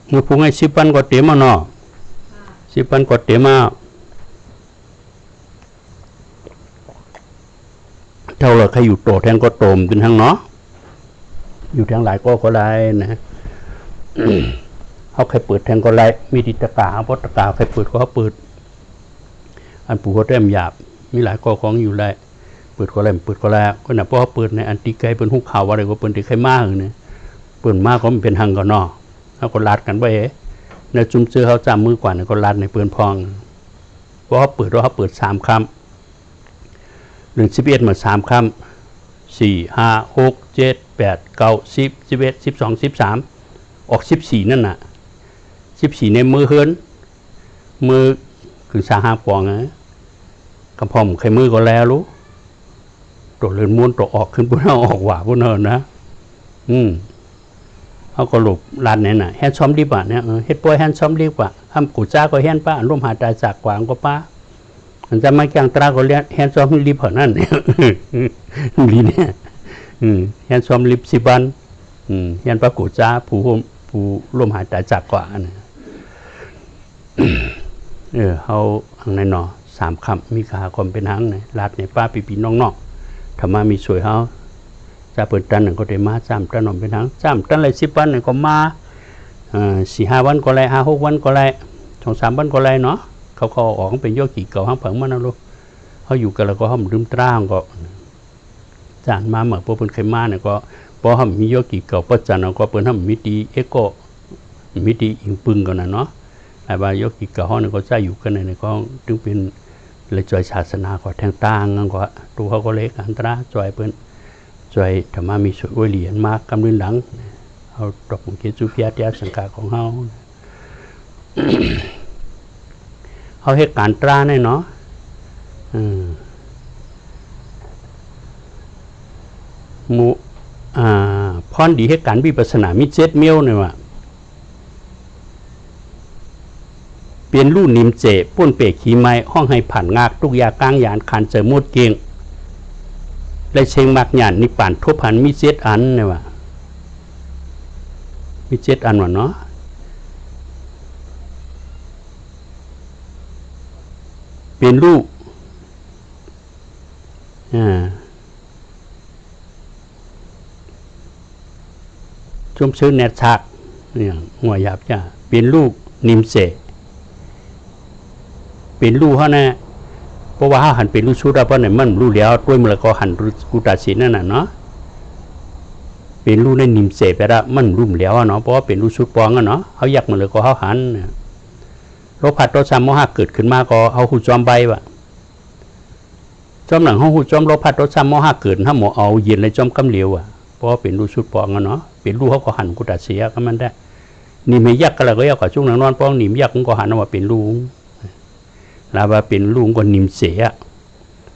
เมื่อพูดให้10 วันก็เต็มมาเนาะ10 วันก็เต็มมาเท่าเราใครอยู่โตแทนก็โตมเป็นทั้งเนาะอยู่ทั้งหลายก็ได้นะเขาใครเปิดแทนก็ไรมีดิตกาเพราะตกาใครเปิดก็เขาเปิดอันปู่เขาเต็มหยาบมีหลายก็ของอยู่ไรเปิดก็ไรเปิดก็แล้วก็น่ะเพราะเขาเปิดในอันตีไกเป็นหุกข่าวอะไรก็เปิดที่ใครมากเนี่ยเปิดมากก็มันเป็นหังก็เนาะเขาก็ลัดกันไปในจุ่มเชื้อเขาจำมือกว่าเนี่ยก็ลัดในเปิดพองเพราะเขาเปิดว่าเขาเปิด3 คำ1 11มา3 คำ4 5 6 7 8 9 10 11 12 13ออก14นั่นน่ะ14ในมือเฮิรนมือคือ5 ปองนะกระพอมใครมือก็แล้วรู้ตัวเลื่อนม้วนตัวออกขึ้นพวกเราออกหว่าพวกเรานะเขาก็หลบลานไหนน่ะแฮนซ้อมดีกว่าเนี่ยเฮ็ดป่วยแฮนซ้อมดีกว่าทำกูจ้าก็แฮนป้าร่วมหาตาจากกวางก็ป้ามันจะมาแกงตราก็เรียนแฮนซ้อมรีบเผ่านั่นเนี่ยรีเนี่ยแฮนซ้อมรีบ10 วันแฮนป้ากูจ้าผู้ร่วมหาตาจากกวางเขาอังในหนอ3 คำมีขาความเป็นหังเนี่ยลาดในป้าปีน้องๆธรรมะมีสวยเขาจะเปิดตันหนึ่งก็ได้มา3 ตันหน่อเป็นหัง3 ตันเลย10 วันเนี่ยก็มา4 5 วันก็ไร5 6 วันก็ไร2 3 วันก็ไรเนาะเขาออกเป็นโยกีเก่าห้างเผิงมานะลูกเขาอยู่กันแล้วก็ห้องดื่มตร้างก็จานมาเหมือนพวกเป็นไขมาเนี่ยก็พอห้องมีโยกีเก่าประจันก็เปิดห้องมิตีเอโก้มิตีอิงปึงกันนะเนาะไอ้บายกอีกกับห้องนี่ก็จะอยู่กันในก็ถึงเป็นเลยจอยศาสนาก็แทงต่างกันก็ตัวเขาก็เล็กอันตราจอยเปิ้นจอยธรรมะมีสวยเหรียญมากกำลังหลังเอาดอกมุขจุเพียเตียสังกัดของเขาเขาเหตุการณ์ตราเนี่ยเนาะพรดีเหตุการณ์วิปัสสนามิ7 เมียวเนี่ยว่ะเปลี่ยนลู่นิมเจป้นเปกขี้ไม้ห้องให้ผ่านงากทุกยากลางยานคันเจอมดเกียงและเชงมากหยานนิป่านทบหันมี7 อันเนี่ยว่ะมี7 อันว่ะเนาะเปลี่ยนลู่ชมชื่อแนทชักเนี่ยหัวหยาบจ้าเปลี่ยนลู่นิมเจเป็นรูเขาเนี่ยเพราะว่าเขาหันเป็นรูชุดแล้วเพราะเนี่ยมันรูแล้วด้วยมือก็หันรูตัดสินนั่นน่ะเนาะเป็นรูในนิมเสไปแล้วมันรุ่มแล้วเนาะเพราะว่าเป็นรูชุดปองเนาะเขาอยากมือเลยก็เขาหันโลภะโทสะโมหะเกิดขึ้นมาก็เอาหูจอมใบวะจอมหลังเขาหูจอมโลภะโทสะโมหะเกิดถ้าหมอเอาเย็นเลยจอมกำเหลียวอ่ะเพราะว่าเป็นรูชุดปองเนาะเป็นรูเขาก็หันกุตัดเสียก็มันได้นิมยักษ์ก็เลยก็ยากกว่าช่วงหลังนอนปองนิมยักษ์ก็หันว่าเป็นรูลาว่าเป็นลุงก็นิมเสีย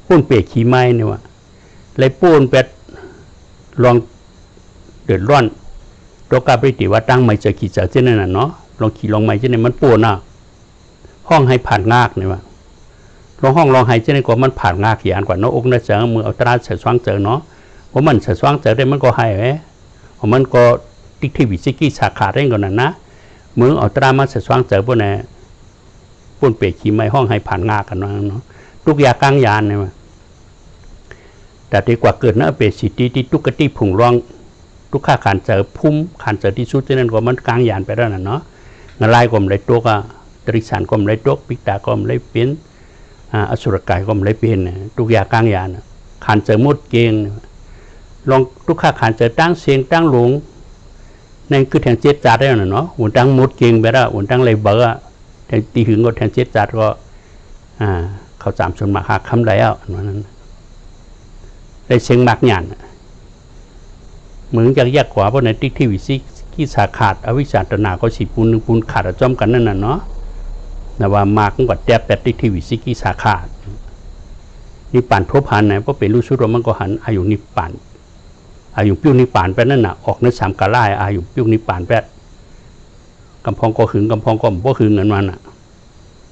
ป้นเปกขี้ไม้เนี่ยว่ะเลยป้นเป็ดลองเดือดร้อนตัวกาไปติว่าตั้งไม่จะขี่จากเช่นนั้นเนาะลองขี่ลองไม่เช่นนั้นมันป้นอ่ะห้องให้ผ่านงากเนี่ยว่ะลองห้องลองให้เช่นนั้นก็มันผ่านงากอย่างกว่าเนาะอกน่าจะมือเอาตราเฉยสว่างเจอเนาะเพราะมันเฉยสว่างเจอได้มันก็ให้เพราะมันก็ติ๊กที่วิซิกี้สาขาได้ก่อนนะมือเอาตรามาเฉยสว่างเจอพวกนี้ป้นเปกขี้ไม้ห้องให้ผ่านงากันเนาะทุกยากลางยานเนี่ยแต่ดีกว่าเกิดนะเปรสิตีที่ตุกติผงร่องทุกข้าขันเจอพุ่มขันเจอที่สุดที่นั่นก็มันกลางยานไปแล้วน่ะเนาะงาลายก็ไม่ได้ตัวก็ตริสันก็ไม่ได้ตัวปิตาก็ไม่ได้เป็นอสุรกายก็ไม่ได้เป็นทุกยากลางยานขันเจอมดเก่งลองทุกข้าขันเจอตั้งเสียงตั้งหลงนั่นคือแทงเจ็ดจัดได้เนาะหุ่นตั้งมดเก่งไปแล้วหุ่นตั้งเลยเบอร์ตีหึงก็แทนเจ็ดจัดก็เขาจำส่วนมากหักคำใดอ่ะนั้นได้เชิงมากหยานเหมือนจะแยกขวาเพราะในติ๊กที่วิซิกี้สาขาดอวิชชาตนาก็สีปูนหนึ่งปูนขาดจอมกันนั่นน่ะเนาะแต่ว่ามากกว่าแทบแต่ติ๊กที่วิซิกี้สาขาดนิพพานทบหันนะเพราะเป็นรู้ชุดมันก็หันอายุนิพพานอายุปิ้วนิพพานไปนั่นน่ะออกใน3 กาล่าอายุปิ้วนิพพานไปกำพองก็หึงกำพองก็บ่หึงเงินมันอ่ะ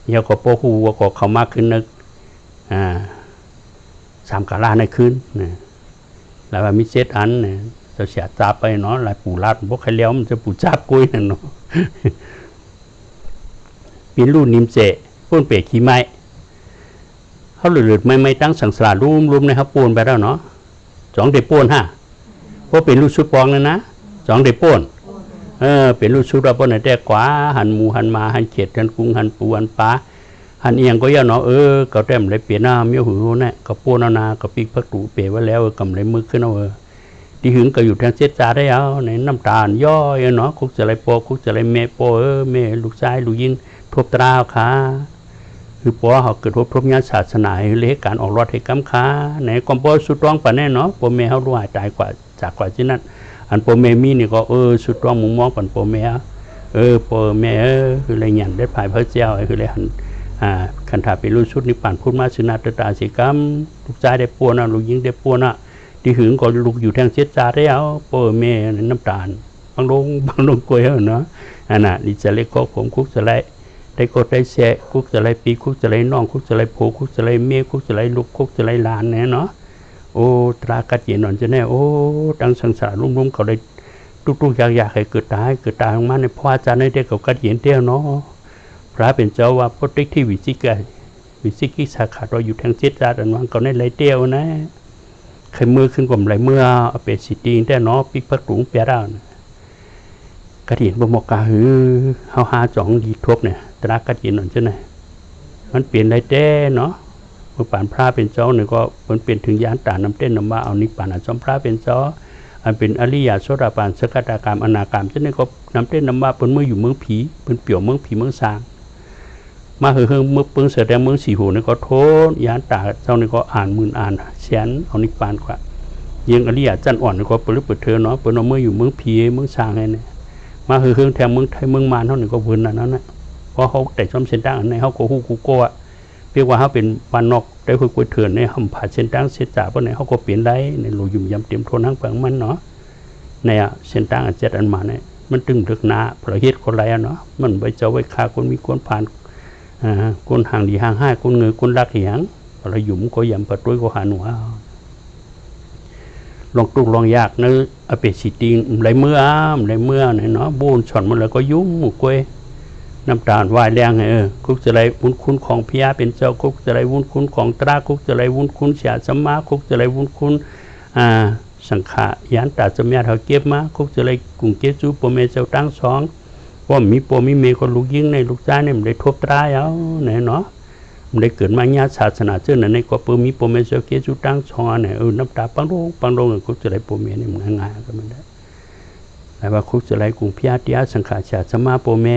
เนี่ยก็โปหูก็เขามากขึ้นนึก3 กาล่าในคืนนะแล้วมี7 อันเนี่ย จะเสียจับไปเนาะหลายปู่ลาดพวกใครเลี้ยวมันจะปู่จับกุ้ยนั่นเนาะเป็นรูนิมเจป้นเปะขี้ไม้เขาหลุดไม่ตั้งสังสารรุมนะครับปูนไปแล้วเนาะสองเดปูนฮะเพราะเป็นลูกชุดปองเลยนะสองเดปูนเป็นลูกชุดเราปนแต่กว่าหันหมูหันมาหันเขียดหันกุ้งหันปูหันปลาหันเอียงก็ย่าเนาะก็แต้มเลยเปลี่ยนหน้าเมียวหูเนี่ยก็ปูนนาก็ปีกพักตูเปะไว้แล้วกำไรมือขึ้นเอาที่หึงก็อยู่ทางเจ็ดจ่าได้เอาในน้ำตาลย่อยเนาะคุกจะไรโปคุกจะไรเมโปเมลูกชายลูกยิงทบตราขาคือปอเขาเกิดทบงานศาสนาเล็กการออกรอดให้กำค้าในความปอสุดร้องป่ะแน่เนาะปอเมเขารู้หายตายกว่าจากกว่าที่นั่นอันปอเมมีนี่ก็สุดร้องมุมมองปันปอเมปอเมคืออะไรอย่างได้ภายพระเจ้าคืออะไรหันขันถาเป็นรุ่นชุดนิพพานพูดมาสุนัตตาสิกรรมลูกชายได้ปัวนะลูกยิงได้ปัวนะที่หึงก็ลูกอยู่ทางเจ็ดจ่าได้เอาปอเมน้ำตาลบางลงกล้วยเนาะอันน่ะดิจะเล็กก็ผมคุกจะไรได้กดได้เสะคุกจะไรปีคุกจะไรน้องคุกจะไรโผคุกจะไรเมียคุกจะไรลูกคุกจะไรหลานเนี่ยเนาะตรากัดเย็นนอนจะแน่ดังสังสารรุ่มเขาเลยทุกอยากให้เกิดตายออกมาในพ่ออาจารย์ในเด็กกับกัดเย็นเตี้ยเนาะพระเป็นเจ้าว่าพุทธิที่วิจิกิสาขาเราอยู่ทางเจ็ดจาดันวังเขาในไรเตี้ยวนะใครมือขึ้นกลมไรเมื่อเป็นสิตีนแต่เนาะปิกพักถุงเปียร่ากระดิ่งบมกาหือเฮาหาจ่องดีทบเนี่ยตรากระดิ่งนั่นใช่ไหมมันเปลี่ยนได้แต่เนาะเมื่อป่านพระเป็นเจ้าเนี่ยก็มันเปลี่ยนถึงยานตาน้ำเต้นน้ำมาเอานิพพานจอมพระเป็นเจ้าอันเป็นอริยโสดาปันสกทาคามอนาคามใช่ไหมก็น้ำเต้นน้ำมาเป็นเมื่ออยู่เมืองผีเป็นเปี่ยวเมืองผีเมืองสางมาเฮืองเมื่อเปิ้งเสด็จเมืองสีหูเนี่ยก็โทษยานตาเจ้าเนี่ยก็อ่านมื่นอ่านแสนเอานิพพานกว่ายังอริยจันอ่อนเนี่ยก็เปิดเธอเนาะเปิดเอาเมื่ออยู่เมืองผีเมืองสางไงเนี่ยมาเฮืองแถมเมืองไทยเมืองมารเท่านั้นก็เวินนั่นนะเพราะเขาแต่ชมเส้นตั้งในเขาโกหูกูโก้เพียงว่าเขาเป็นวันนอกได้คุยเถื่อนในห้องผ่าเส้นตั้งเสียจ่าเพราะในเขาก็เปลี่ยนได้ในหลูยุ่มยำเตรียมทนทั้งเปลืองมันเนาะในเส้นตั้งเจ็ดอันมาเนี่ยมันตึงถึกหนาเพราะเหตุคนไรเนาะมันไว้เจ้าไว้ฆ่าคนมีคนผ่านคนห่างดีห่างให้คนเงยคนรักเหียงเราหยุ่มก็ยำประตูก็หาหนูลองตุกลองยากเนื้อเปสิติงไรเมื่อเนี่ยเนาะบูนฉ่อนมันแล้วก็ยุ่งหมู่กวยน้ำตาลวายแรงคุกจะไรวุ้นคุณของพิยาเป็นเจ้าคุกจะไรวุ้นคุณของตราคุกจะไรวุ้นคุณเสียสมาคุกจะไรวุ้นคุณสังขายานตาสมัยเขาเก็บมาคุกจะไรกุ่งเกจูปเมเจ้าตั้งสองว่ามีปมีเมก็ลูกยิงในลูกจ้าเนี่ยมันได้ทบตราเอาเนี่ยเนาะมันได้เกิดมาญาศาสนาเจ้าในก็ปมีปเมเจ้าเกจูตั้งสองเนี่ยน้ำตาปังโรงคุกจะไรปเมเนี่ยมันง่ายก็มันได้แต่ว่าคุกจะไรกุ่งพิยาติยาสังขาเสียสมาปเม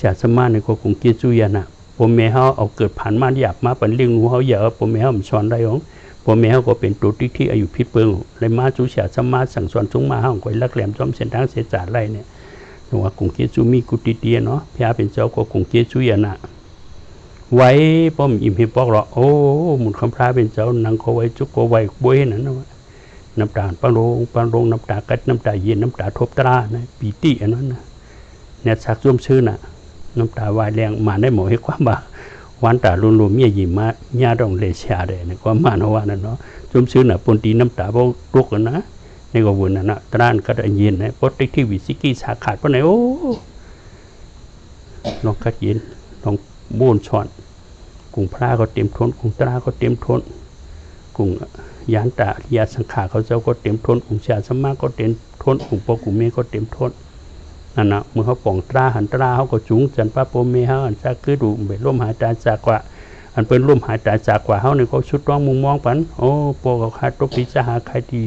ชาสมาในก็คงเกี่ยจุยนะผมแม่เขาเอาเกิดผ่านมาหยาบมาเป็นเลี้ยงงูเขาอย่าผมแม่เขาสอนได้ของผมแม่เขาก็เป็นตัวที่อายุพิษเปิงเลยมาจุชาสมาสั่งสอนจงมาห้องคอยลักแหลมจอมเส้นทางเสียจ่าไรเนี่ยหนูว่าคงเกี่ยจุมีกุฏิเตียเนาะพระเป็นเจ้าก็คงเกี่ยจุยนะไว้ป้อมอิ่มเห็นปอกหรอหมุนคำพระเป็นเจ้านังเขาไว้จุกเขาไว้บวยนั่นนะน้ำตาปังโรงน้ำตากัดน้ำตาเย็นน้ำตาทบตรานะปีติอันนั้นนะเนี่ยสักร่วมชื่อน่ะน้ำตาวายแรงมาได้หมดให้ความบ่าวันตาลุนลุมเมียยิ้มมาเมียดองเลชาเลยในความมาโนวานั่นเนาะจมซื้อน่ะปนตีน้ำตาพวกลุกกันนะในกวนนั่นนะตรานก็ได้ยินนะปติที่วิสิกีสาขาดเพราะไหนลองกัดยินลองบูนช้อนกุ้งพระก็เต็มทนกุ้งตราก็เต็มทนกุ้งยานตายาสังขาเขาเจ้าก็เต็มทนกุ้งชาสมาก็เต็มทนกุ้งปอกุ้งเมก็เต็มทนนั่นนะเมื่อเขาป่องตราหันตราเขาก็จุงจันป้าโปเมเขาอันจากคือดูเป็นร่มหายตาจากกว่าอันเป็นร่มหายตาจากกว่าเขาเนี่ยเขาชุดร้องมุมมองปันโปกับข้าตกปีจะหาใครดี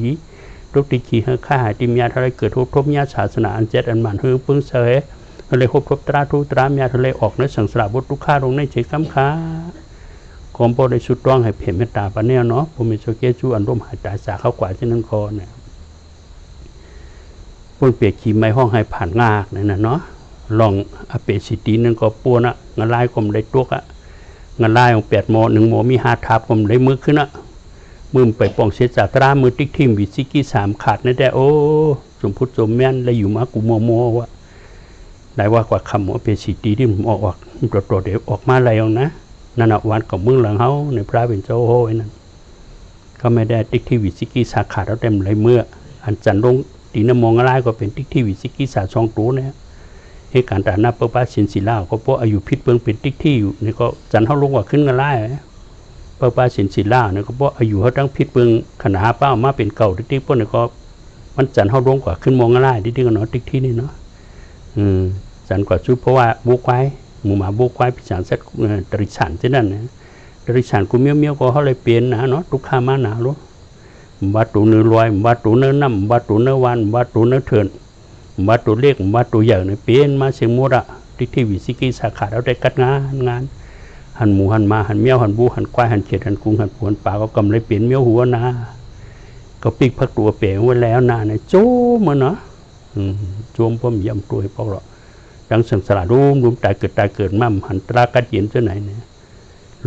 ตกตีขี่ข้าหายติมยาทะเลเกิดทบยาศาสนาอันเจ็ดอันมันเฮือปึ้งเสยทะเลทบตราทุตรามยาทะเลออกในสังสารบททุกข้าลงในเฉยคำค้าคอมโปได้ชุดร้องให้เพ่เมตตาปนเนี่ยเนาะผมมีโชเกจูอันร่มหายตาจากเข้ากว่าเช่นนั้นคอเนี่ยปนเปียกขี่ไม้ห้องให้ผ่านงากนั่นนะเนาะลองอเปสิตีนั่นก็ปัวนะงานลายกลมได้ตัวกะงานลายของ8 โม1 โมมี5 ทับกลมได้มือขึ้นนะมือไปป่องเสียจากตรามือติ๊กทิมวิซิกี้3ขาดนั่นแต่สมพุทธสมแม่นเลยอยู่มากูโมวะได้ว่ากว่าคำอเปสิตีที่ผมออกตัวเดี๋ยวออกมาอะไรเอานะนั่นน่ะวันกับเมืองหลังเฮาในพระเป็นเจ้าโหยนั่นก็ไม่ได้ติ๊กที่วิซิกี้สาขาดแล้วเต็มเลยเมื่ออ อันจันลงตีนมองอะไรก็เป็นติ๊กที่วิสิกิสาช่องตัวเนี่ยเหตุการณ์แต่หน้าเปิดป้าสินศิลาก็เพราะอายุพิษเปิงเป็นติ๊กที่อยู่นี่ก็จันเขาลงว่าขึ้นกันไล่เปิดป้าสินศิลาเนี่ยก็เพราะอายุเขาตั้งพิษเปิงขนาดเป้ามาเป็นเก่าติ๊กพวกนี้ก็มันจันเขาลงกว่าขึ้นมองอะไรติ๊กกันเนาะติ๊กที่นี่เนาะจันกว่าชุดเพราะว่าบุกไว้หมู่หมาบุกไว้พิจารณาเสร็จตริฉันที่นั่นนะตริฉันกูเมียวก็เขาเลยเปลี่ยนนะเนาะทุกข้ามาหนารู้บาตูเนื้อลอยบาตูเนื้อน้ำบาตูเนื้อวันบาตูเนื้อเถื่อนบาตูเล็กบาตูใหญ่เนี่ยเปลี่ยนมาเสียงมุระที่วิสิกิสาขาเราได้กัดงานหันหมูหันมาหันเมียวหันบูหันควายหันเขียดหันกุ้งหันปวนปลาก็กำเลยเปลี่ยนเมียวหัวนาก็ปิกพักตัวเปลี่ยนไว้แล้วนาเนี่ยโจ้มาเนาะโจมพ่อมยำตัวให้พวกเราดังสังสารรุมตายเกิดมั่มหันตรากัดเย็นเจ้าไหนเนี่ย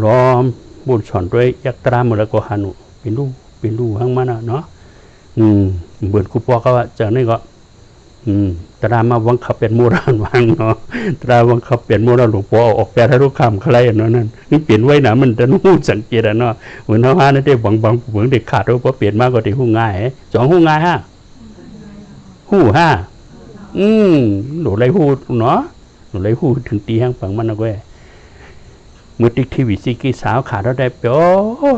ล้อมบุญสอนด้วยยักษ์ตราเมื่อไรก็หันเป็นลูกข้างมันเนาะเบื่อกูปอเขาว่าจากนี้ก็ตรามาวังขับเป็นโมราณวังเนาะตราวังขับเป็นโมราณหลวงพ่อออกแปลให้รู้คำใครเนาะนั่นนี่เปลี่ยนไว้นะมันจะนู้สังเกตเนาะเหมือนเขาว่านั่นได้บางเหมือนเด็กขาดเพราะเปลี่ยนมากกว่าที่หูง่าย2หูง่ายหูหนูไรหูเนาะหนูไรหูถึงตีห้างฝังมันนะเว้ยมือติ๊กที่วิสิกิสาวขาดเราได้เปียว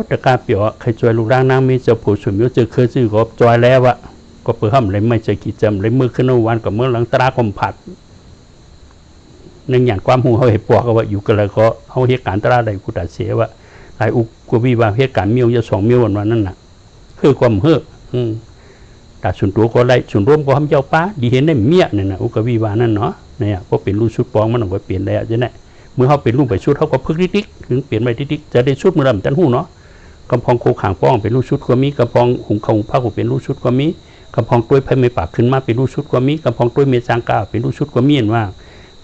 ตะการเปียวใครจอยลูกร่างนางมีเจ้าผู้สมิวเจอเคยซื้อก็จอยแล้วอะก็เปิดห้ามเลยไม่เจอกี่จำเลยมือขึ้นวันกับเมื่อหลังตราคมผัดในอย่างความหูเขาเห็นปวกก็ว่าอยู่กันเลยเขาเอาเหตุการณ์ตราใดกูตัดเสียว่าไอ้อุกวีว่าเหตุการณ์มิวจะ2 มิววันนั้นน่ะคือความเฮ่อแต่ส่วนตัวก็ได้ส่วนร่วมก็ทำเจ้าป้าดีเห็นได้เมียเนี่ยนะอุกวีว่านั่นเนาะเนี่ยก็เป็นรูปชุดปองมันเอาไปเปลี่ยนได้จะเนี่ยเมื่อเขาเป็นรูปไปชุดเขาก็พึกติ๊กถึงเปลี่ยนไปติ๊กจะได้ชุดมือลำจันหูเนาะกำพองโคขางป้องเป็นรูปชุดก็มีกำพองหุงเขาผ้าก็เป็นรูปชุดก็มีกำพองต้วยไผ่ไม่ปากขึ้นมาเป็นรูปชุดก็มีกำพองต้วยเมจังกาเป็นรูปชุดก็มีเห็นว่า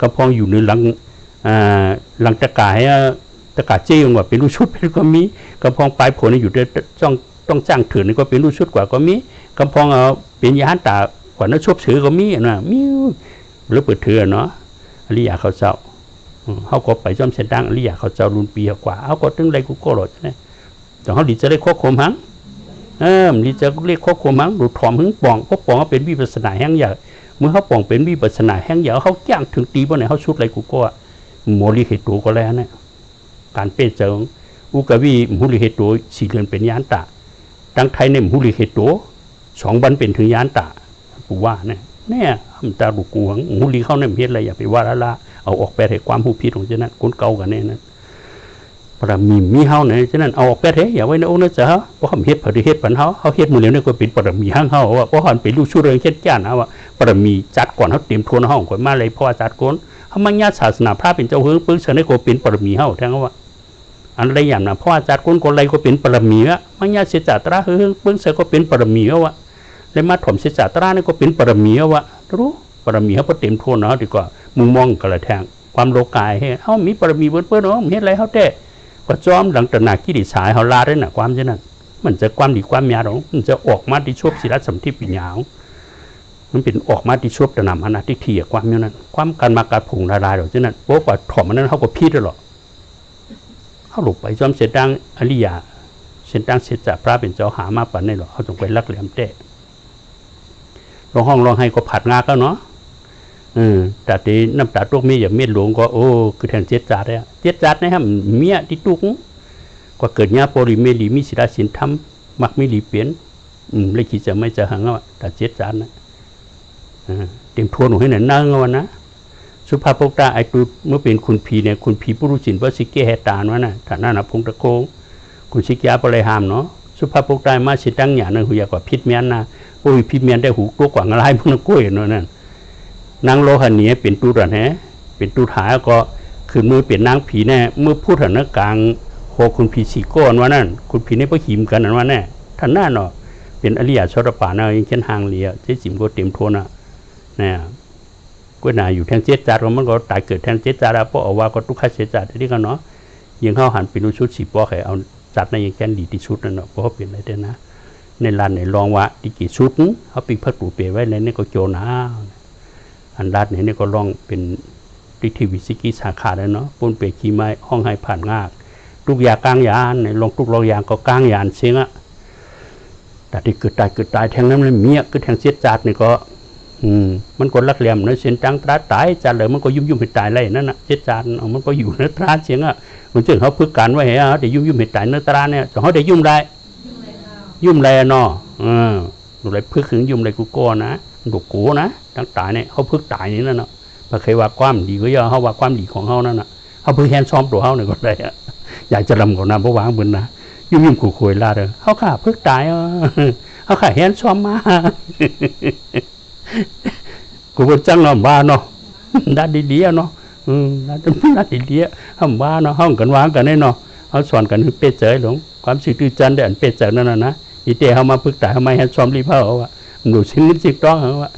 กำพองอยู่ในหลังตะกาเจียงว่าเป็นรูปชุดเป็นก็มีกำพองปลายผลอยู่ในต้องจ้างถือนี่ก็เป็นรูปชุดกว่าก็มีกำพองเป็นยานตากว่านั้นชบถือก็มีนะมิวหรือเปิดเถื่อเนาะอริยาเขาเจ้าเขาก็ไปจอมเสดังอริยาเขาเจ้ารุนปีกว่าเขาก็ตึงไรกูก็หลดใช่ไหมแต่เขาดีจะได้ควบคุมหังดีจะเรียกควบคุมหังดูถอมหึงป่องก็ป่องเขาเป็นวิปัสสนาแห้งใหญ่เมื่อเขาป่องเป็นวิปัสสนาแห้งใหญ่เขาจ้างถึงตีบนไหนเขาชุดไรกูก็โมลิเหตุก็แล้วเนี่ยการเป็นเจ้าอุกวีโมลิเหตุ4 เดือนเป็นยานตาดังไทยเนี่ยโมลิเหตุ2 วันเป็นถึงยานตากูว่าเนี่ยทำตาลูกกูหังโมลิเข้าเนี่ยเพี้ยนอะไรอย่าไปว่าละเอาออกไปให้ความผู้ผิดของเจ้านั้นคนเก่ากันเนี่ยนั้นปรมีเฮาเนี่ยเจ้านั้นเอาออกไปให้อย่าไว้ในโอ้นะจ๊ะเพราะเขาเฮ็ดผลิตเฮ็ดปันเขาเฮ็ดมือเหลียวเนี่ยก็เป็นปรมีห้างเฮาว่าเพราะเขาเป็นลูกชูเรื่องเช่นกันนะว่าปรมีจัดก่อนเขาเตรียมทวนห้องก่อนมาเลยเพราะจัดก่อนเขามัญญาศาสนาพระเป็นเจ้าเฮืองปึ้งเสนก็เป็นปรมีเฮาแท้งว่าอันใดอย่างน่ะเพราะจัดก่อนก็เลยก็เป็นปรมีอ่ะมัญญาเสจตราเฮืองปึ้งเสก็เป็นปรมีอ่ะเลยมาถ่อมเสจตราเนี่ยก็เป็นปรมีอ่ะรู้ปรมีเขาเตรียมทวนเนาะดีกว่ามุมมองกระแทงความโลกายให้เขามีปรมีเปิ้ลเนาะเห็นอะไรเขาแต่ก็จอมหลังตระหนักกิริสายเขาลาได้น่ะความเช่นนั้นมันจะความดีความยาหรอกมันจะออกมาที่ชบศิลสัมทิปิญญามันเป็นออกมาที่ชบตระหนักอนาทิเทียความอย่างนั้นความการมาการผงละลายหรอกเช่นนั้นเพราะว่าถ่อมมันนั้นเขาก็พิษหรอกเขาหลบไปจอมเสดังอริยาเสดังเสจพระเป็นเจ้าหามาปันนี่หรอกเขาจงไปรักแหลมเตะลองห้องลองให้ก็ผัดงาก็เนาะแต่ที่น้ำตาตุกมีอย่างเม็ดหลวงก็โอ้คือแทนเจ็ดจัดเลยเจ็ดจัดนะครับเมียที่ตุกก็เกิดเนี้ยปริเมลีมีศิลาศิลธรรมมักไม่หลีเปลี่ยนเลยคิดจะไม่จะหังว่าแต่เจ็ดจัดนะเต็มทวนหนูให้หน่อยนั่งวันนะสุภาพกตาไอตุเมื่อเป็นคุณพีเนี่ยคุณพีผู้รู้สินว่าสิเกเหตานวะนะฐานะนับพงตะโกงคุณสิกยาปลายหามเนาะสุภาพกตามาสิตั้งอย่างนั้นหุยกว่าพิษเมียนนะโอ้ยพิษเมียนได้หูตัวกว่าอะไรพวกนั้นกุ้ยเนาะนั่นนางโลหันเนียเป็นตูรันแฮเป็นตูถาก็คือมือเป็นนางผีแน่เมื่อพูดถึงนักกลางโคคุณผีสีก้อนว่านั่นคุณผีนี่ก็หิมกันนั่นว่าแน่ท่านหน้าเนาะเป็นอริยชรป่าเนาะยังเช่นหางเลียเจ๊จิ๋มก็เต็มทวนอ่ะเนี่ยก็น่าอยู่แทงเจ็ดจัดมันก็ตายเกิดแทงเจ็ดจัดแล้วเพราะเอาว่าก็ทุกข์เจ็ดจัดที่กันเนาะยังเข้าหันเป็นชุดสีปอไข่เอาจัดในยังแค่ดีที่ชุดนั่นเนาะเพราะเขาเปลี่ยนอะไรได้นะในลานในลองว่าดีกี่ชุดเขาปิดพัดปูเปไว้ในนี่ก็โจนาอันรัดเนี่ยก็ลองเป็นดิทิวิสิกิสาขาเลยเนาะปนเปขี้ไม้ห้องให้ผ่านงากลูกยากลางยานในลงทุกลองยางก็กลางยานเสียงอะ แต่ที่เกิดตายแทงนั้นมันเมียคือแทงเสียจัดนี่ก็มันก็รักเหลี่ยมเนื้อเสียนจังตราตายจัดเลยมันก็ยุ่มให้ตายเลยนั่นน่ะเสียจัดมันก็อยู่เนื้อตราเสียงอ่ะมันจึงเขาพึกกันไว้เหรอแต่ยุ่มให้ตายเนื้อตราเนี่ยเขาได้ยุ่มได้ยุ่มอะไรเนาะดูอะไรพึกถึงยุ่มอะไรกูโก้นะดูกูนะทั้งตายเนี่ยเขาพึกตายนี่นั่นเนาะพอเคยว่าความดีก็ย่อเขาว่าความดีของเขานั่นน่ะเขาพึกแฮนซ้อมตัวเขาเนี่ยก็ได้อยากจะลำกับน้ำเพราะวางบนนะยุ่มคุยลาเด้อเขาข่าพึกตายเขาข่าแฮนซ้อมมากูก็จังเนาะบ้าเนาะด้านดีๆเนาะด้านดีๆห้ามบ้าเนาะห้องกันวางกันได้เนาะเขาสอนกันให้เป็ดเจยหลงความสื่อตื่นจันเด่นเป็ดเจยนั่นนะอีเตะเขามาพึกตายทำไมแฮนซ้อมรีบเขาว่าหนูชิ้นสิบต้องเขาว่า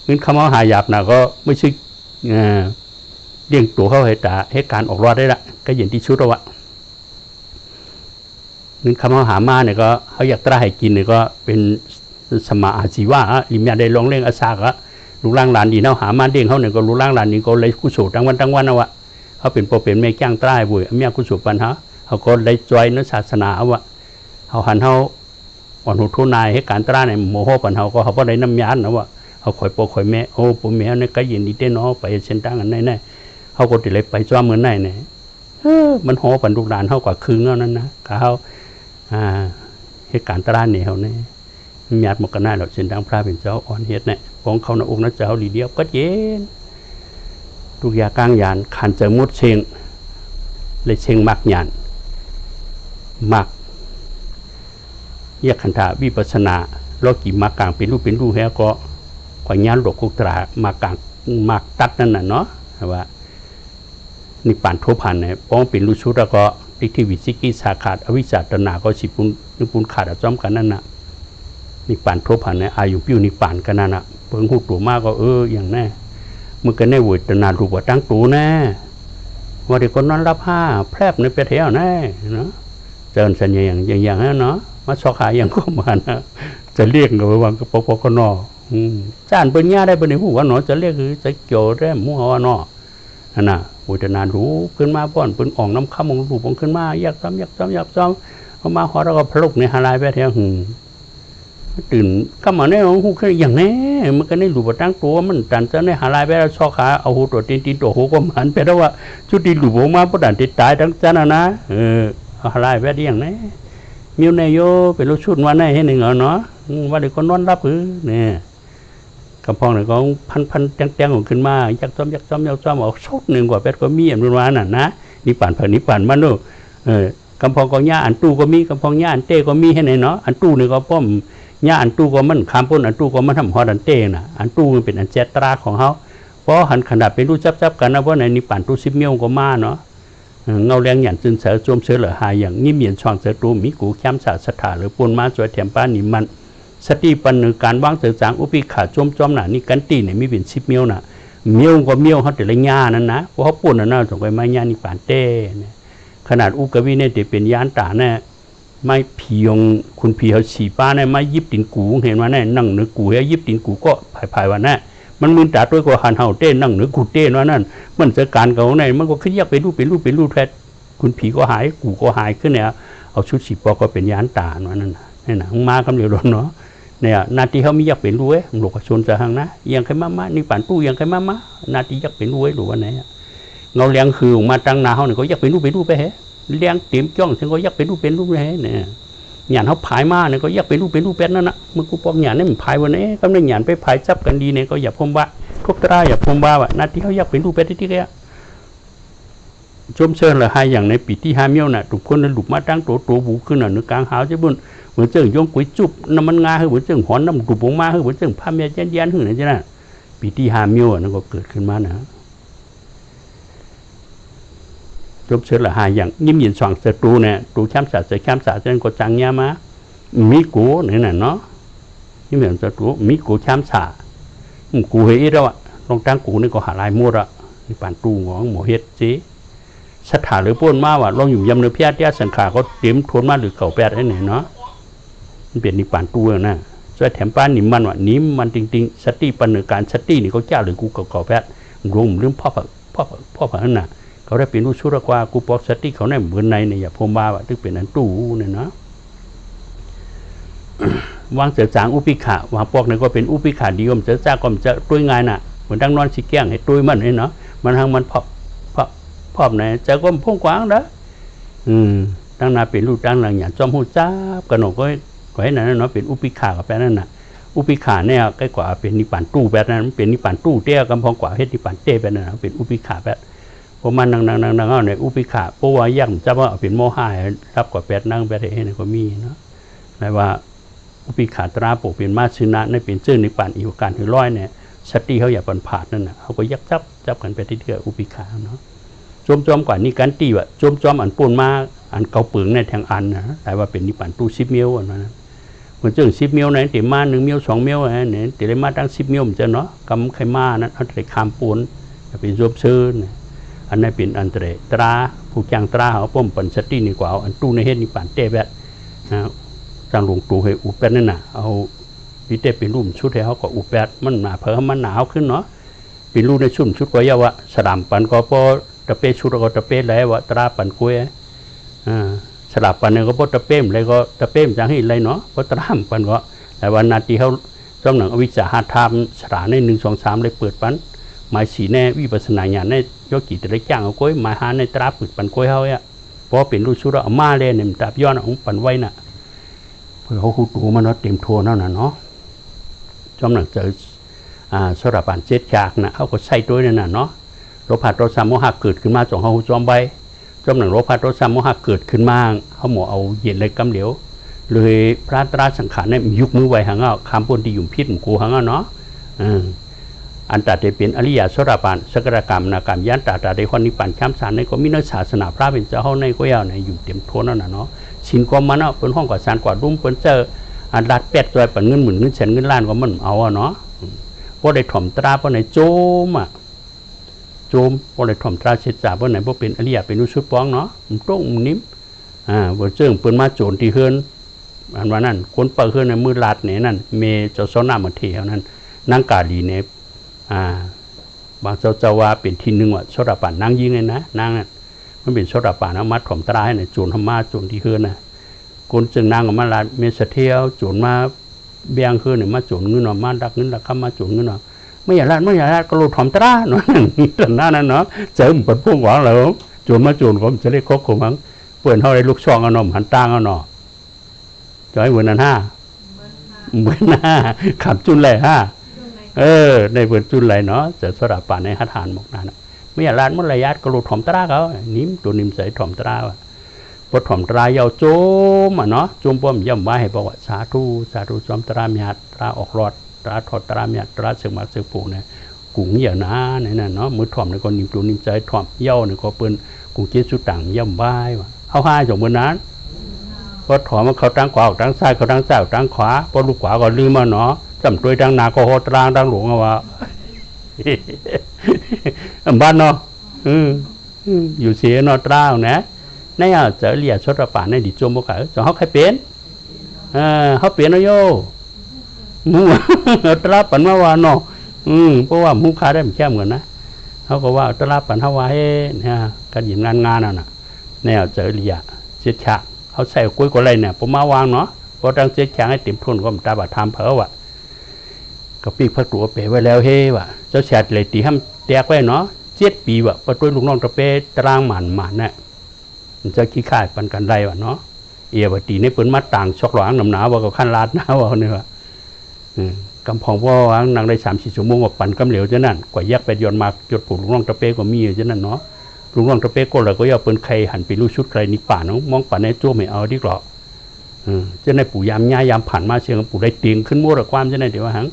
เงินคำเอาหายาบน่ะก็ไม่ใช่เลี้ยงตัวเขาให้การออกรอดได้ละก็อย่างที่ชุดเอาวะนึกคำเขาหามาเนี่ยก็เขาอยากตราให้กินเนี่ยก็เป็นสมาอาชีวะลิมยาได้ลองเล่งอาซากะลูกล่างหลานดีเนาะหามาเด้งเขาเนี่ยก็ลูกล่างหลานนี่ก็เลยกุศลทั้งวันเอาวะเขาเป็นโปรเป็นแม่จ้างตราบุยเมียกุศลปัญหาเขาก็เลยจอยเนื้อศาสนาเอาวะเขาหันเขาอ่อนหุทุนายให้การตราเนี่ยโมโหปัญหาก็เขาก็ได้น้ำยานนะวะเขาคอยโปรคอยแม่โอ้ผมแม่เนี่ยก็ยินดีเต้นเนาะไปเส้นทางกันแน่ๆเขาก็ติดเลยไปจ้าเมืองไหนเนี่ยมันโหปันลูกหลานเขากว่าคืนนั้นนะเขาให้การตราเนี่ยเขาเนี่ยญาติมกนาเราเส้นทางพระเป็นเจ้าอ่อนเฮ็ดเนี่ยของเขาในองค์นั้นเจ้าลีเดียวก็เย็นทุกอย่างกลางยานขันเจอมุดเชงเลยเชงมักยานมักแยกขันธาวิปัสสนาโลกิมากลางเป็นรูปแล้วก็กว่ายานหลกกุตรามากลางมากตัดนั่นน่ะเนาะว่านิพพานทุพันเนี่ยป้องเป็นรูชุดแล้วก็ที่วิสิกิสาขาดอวิชชาตนาก็สิปุนขาดจ้อมกันนั่นน่ะนิพพานทุพันเนี่ยอายุพิวนิพพานกันนั่นน่ะเพิ่งหูตัวมากก็อย่างแน่มึงก็ได้เวทนารูปว่าตั้งตูแน่ว่าเด็กคนนั้นรับผ้าแพร่ในประเทศแน่เนาะเจริญสัญญาอย่างนั้นเนาะมาสอขาอย่างก็มานะจะเรียกกันว่าปกนอจานเป็นย่าได้เป็นหัวเนาะจะเรียกคือจะเกี่ยวได้มั่วเนาะนั่นน่ะเวทนารู้ขึ้นมาป้อนเป็นอ่องน้ำข้ามองรูปขึ้นมาอยากซ้ำเอามาหอแล้วก็พลุกในฮาลายไปแถวตื่นก็มาในของหูขึ้นอย่างนี้มันก็ในรูปตั้งตัวมันตันจะในหาลายไปแล้วชอขาเอาหูตัวตีนตัวหูก็มันไปแล้วว่าชุดตีรูปออกมาพอดันติดตายทั้งจันนะหาลายไปได้อย่างนี้มิวเนโยเป็นลูกชุดวันไหนให้หนึ่งเนาะว่าเด็กคนนอนรับเนี่ยกำพองเนี่ยก็พันแจ้งขึ้นมาอยากซ้อมเอาชุดหนึ่งกว่าเป็ดก็มีอันเป็นวันน่ะนะนิปั่นเผยนิปั่นมันดูกำพองก็ย่าอันตู้ก็มีกำพองย่าอันเต้ก็มีให้ไหนเนาะอันตู้นี่ก็ป้อมย่าอันตู้ก็มันคำพ้นอันตู้ก็มันทำฮอดันเต้น่ะอันตู้มันเป็นอันเจตราของเขาเพราะหันขนาดเป็นรู้จับกันนะเพราะในนิปั่นตู้10 เมียวก็มาเนาะเงาแรงอย่างจึงเสือโจมเสือเหลือหายอย่างนิ่มเย็นช่องเสือตูมีกูแคมสาสถาหรือปูนมาจอยแถมป้านิมันสติปันหนึ่งการวางเสือจางอุปิขาจอมหนานี่กันตีเนี่ยมีเป็น10 เมียวน่ะเมียวก็เมียวเขาแต่ละย่านั่นนะเพราะเขาปูนน่ะส่งไปไม้ย่านิปั่นเต้ขนาดอุกวิเนี่ยจะเป็นยานตาเนี่ยไม่พียงคุณพีเขาฉีป้าเนี่ยไม่ยิบตินกูเห็นว่าเนี่ยนั่งเนื้อกูให้ยิบตินกูก็ภายวันน่ะมันมึนตาตัวก็หันเห่าเต้นนั่งเนื้อกูเต้นว่านั่นมันจะการเขาในมันก็ขึ้นยากเป็นรูปแท้คุณผีก็หายกูก็หายขึ้นเนี่ยเอาชุดสีปอก็เป็นยานตาว่านั่นนี่นะมาคำเดียวเนาะเนี่ยนาทีเขามีอยากเป็นรู้หลวงชนจะหังนะยังใครมานี่ป่านตู้ยังใครมานาทีอยากเป็นรู้หรือว่าไหนเงาเลี้ยงคือมาตั้งนาเขาเนี่ยก็อยากเป็นรูปไปเหรอเลี้ยงเต็มจ้องฉันก็อยากเป็นรูปเลยเนี่ยหยาดเขาผายมาเนี่ยก็อยากเป็นรูปเป็นนั่นนะมึงกูปองหยาดนี่มันผายวันนี้ก็ไม่หยาดไปผายจับกันดีเนี่ยก็อย่าพมบ้าทุกตราอย่าพมบ้าว่ะนาทีเขาอยากเป็นรูปที่แก่ชมเชิญละให้อย่างในปีที่5 เมียวน่ะทุกคนนั้นหลุดมาตั้งตัวบูขึ้นน่ะนึกกลางหาวใช่บุญเหมือนเจิงยงก๋วยจุบน้ำมันงาเหมือนเจิงหอนน้ำดุบออกมาเหมือนเจิงผ้าเมียยันหื่นนั่นใช่ไหมปีที่5 เมียวนั่นก็เกิดขึ้นมานะจบเชื้อละหายอย่างยิ้มยินสว่างเสือตูเนี่ยตูแคมสาเสือแคมสาเจนก็จังยามามีกูเนี่ยน่ะเนาะยิ้มยินเสือตูมีกูแคมสากูเฮียแล้วอ่ะลองตั้งกูนี่ก็หาลายมัวละนี่ป่านตูงองหมอเฮ็ดจีสถานหรือป้นมาว่าลองอยู่ยำเนื้อเพี้ยเตี้ยสังขาก็เตรียมทวนมาหรือเก่าแปดให้ไหนเนาะมันเป็นนี่ป่านตูนะช่วยแถมป้านนิ่มมันว่ะนิ่มมันจริงๆสติปันเนื้อการสตินี่เขาเจ้าหรือกูเก่าแปดรวมเรื่องพ่อนั่นน่ะเขาได้เป็นรู้ชุดกว่ากูปอกสติเขาเนี่ยเหมือนในเนี่ยอย่าพมบ้าว่ะที่เป็นอันตู้เนี่ยนะ วางเสือจางอุปิขาวางปอกเนี่ยก็เป็นอุปิขาดีกว่าเสือจ้าก็จะตุ้ยง่ายน่ะเหมือนดังนอนสิแก้งให้ตุ้ยมันเนาะมันทางมันพอบไหนจะก็พุ่งกว้างนะตั้งนาเป็นลูกตั้งหลังอย่างจอมหูจ้ากันหนก็ให้นั่นเนาะเป็นอุปิขากับแปนั่นน่ะอุปิขาเนี่ยใกล้กว่าเป็นนิพพานตู้แบบนั้นเป็นนิพพานตู้เตี้ยกำพองกว่าเฮ็ดนิพพานเต้แบบนั้นเป็นอุปิขาแบบพอมันนั่งเอาในอุปิขาเพราะว่าย่ำจะว่าเป็นโมหะรับกว่าแปดนั่งแบบนี้ก็มีเนาะหมายว่าอุปิขาตราปกเป็นมาชนะในเป็นชื่อนิพพานอีกการถึงร้อยเนี่ยสติเขาอย่าผ่านนั่นน่ะเขาก็ยักจับกันไปที่เถื่ออุปิขาเนาะจอมกว่านี่การตีว่าจอมอันปูนมาอันเกาเปลืองในแทงอันนะแต่ว่าเป็นนิพพานตู้10 เมลอันนั้นมันจึง10 เมลไหนติมา1 เมล 2 เมลเนี่ยติได้มาตั้ง10 เมลมันจะเนาะกำไขมานั้นเขาได้ข้ามปูนเป็นรวบซื้ออันนั้นเป็นอันตราผู้จ้างตราเขาป้อมปันสตินี่กว่าอันตู้ในเฮ็ดนิพพานเต้แบบนะจางหลวงตู่ให้อุปแปดนั่นน่ะเอาวิเตเป็นรูปชุดให้เขาก็อุปแปดมันหนาเพิ่มมันหนาวขึ้นเนาะเป็นรูปในชุดก็ยาวะสลามปันก็พอตะเป้ชุดก็ตะเป้แล้วว่าตราปันกล้วยสลับปันเนี่ยก็พอตะเป้มเลยก็ตะเป้มจังให้ไรเนาะพอตรามปันก็แต่วันนาทีเขาจ้องหนังวิจารหาธรรมสถานใน1 2 3เลยเปิดปันหมายสีแน่วิปัสสนาญาณในยกกี่แต่ละจ้างเอากล้วยหมายหาในตราเปิดปันกล้วยเขาเนี่ยเพราะเป็นรูปชุดเอามาเลยเนี่ยตับย้อนของปันไว้น่ะเพื่อเขาคูตูมันเนาะเต็มทัวนั่นน่ะเนาะจ้องหนังเจอสระปันเจ็ดจากน่ะเขาก็ใส่ด้วยนั่นน่ะเนาะโลภะโทสะโมหะเกิดขึ้นมาจากเขาจอมใบจอมหนังโลภะโทสะโมหะเกิดขึ้นมาเขาหมอเอาเย็นเลยกำเหลียวเลยพระตราสังขารเนี่ยยุกมือไว้หางเอาคำปนที่ยุ่มพิษกูหางเอาเนาะอันตัดได้เป็นอริยสระปันสกรกรรมนากรรมยันตัดได้คนนิพพานข้ามสารในก็มีนักศาสนาพระเป็นเจ้าเขาในก็ยาวในอยู่เต็มทนนั่นน่ะเนาะชินก็มันเอาเป็นห้องก่อสารกว่ารุ่มเป็นเจออันรัดเป็ดตัวเป็นเงินหมื่นเงินแสนเงินล้านก็มันเอาเนาะเพราะได้ถ่อมตราเพราะในโจมโจมพอได้ถ่อมตราเช็ดจ่าเพราะไหนเพราะเป็นอริยเป็นอุชุป้องเนาะมันโต้งมันนิ่มบนเจิ้งเปิ้นมาโจรที่เฮือนอันว่านั่นคนเปิดเฮือนในมือลาดเนี่ยนั่นเมเจ้าซ้อนหน้ามาเที่ยวนั่นนางกาลีเนี่ยบางเจ้าว่าเป็นทีหนึ่งว่าชดาป่านนางยิงเลยนะนางมันเป็นชดาป่านเอามัดถ่อมตราให้เนี่ยโจรทำมาโจรที่เฮือนน่ะคนจึงนางออกมาลาดเมสเที่ยวโจรมาเบียงเฮือนเนี่ยมาโจรเงินออกมาดักเงินดักข้ามาโจรเงินออกไม่อยากลาดก็รูดถ่อมตราเนาะนั่นเนาะเจอมันเปิดพวกหวังแล้วโจรมาโจรผมจะได้ครบของมั้งเปิดเขาได้ลูกช่องเอาหน่อมหันตางเอาหน่อจอยเหมือนนั้นเหมือนขับจุนเลยในเปิดจุนเลยเนาะจะสระป่าในหัตถานหมกนั่นไม่อยากลาดมันระยะก็รูดถ่อมตราเขานิ่มตัวนิ่มใส่ถ่อมตราพอถ่อมตรายาวโจมเนาะโจมป้อมย่ำไว้ให้บอกว่าสาธุจอมตรามีหัตตราออกรอดตราถอดตรามีหัตตราเสือมาเสือปูเนี่ยกุ้งอย่างนั้นนั่นเนาะมือถ่อมเนี่ยก็นิ่มตัวนิ่มใจถ่อมเย้าเนี่ยก็เปิ้นกุ้งเจี๊ยสุดต่างย่ำไว้ว่าเอาห้าจากมือนั้นพอถ่อมมันเขาตั้งขวาตั้งซ้ายเขาตั้งซ้ายตั้งขวาพอลูกขวาก็ลืมมาเนาะจำตัวตั้งนาก็โหตรางตั้งหลวงเอาว่าบ้านเนาะอยู่เสียเนาะตราเนี่ยนี่เจอเรียชดป่านในดิจมบุกเขาจะเขาใครเป็นเขาเปลี่ยนเอาโยมูตราปันว่าเนาะเพราะว่ามูคาได้มันแค่เหมือนนะเขาก็ว่าตราปันเขาว่าเนี่ยการหยิบงานน่ะเนี่ยเจอเรียเจ็ดฉากเขาใส่กุ้ยกับอะไรเนี่ยผมมาวางเนาะพอตั้งเจ็ดฉากให้เต็มทุนก็มันตาบาดทำเผอว่ะก็ปีกพักตัวเป๋ไว้แล้วเฮ้ว่ะเจ้าแฉดเลยตีห้ามแตกไว้เนาะ7 ปีว่ะพอตัวลูกน้องตะเปตรางหมันเนี่ยจะขี้ข่ายปันกันไรวะเนาะเอียบตีในปืนมัดต่างช็อกหลังหนำหนาวว่าก็ขั้นลาดหนาวเนี่ยว่ะกำพองว่านางได้3-4 ชั่วโมงว่าปั่นกำเหลวจะนั่นกว่ายักไปย้อนมาจุดปลูกลูกน้องตะเปก็มีอยู่จะนั่นเนาะลูกน้องตะเปก็เลยก็อย่าปืนใครหันไปรู้ชุดใครนี่ป่าน้องมองป่าในจ้วไม่เอาดีกว่าจะในปู่ยามย่ายามผ่านมาเชียงปู่ได้เตียงขึ้นมั่วระความจะในเดี๋ยวหัง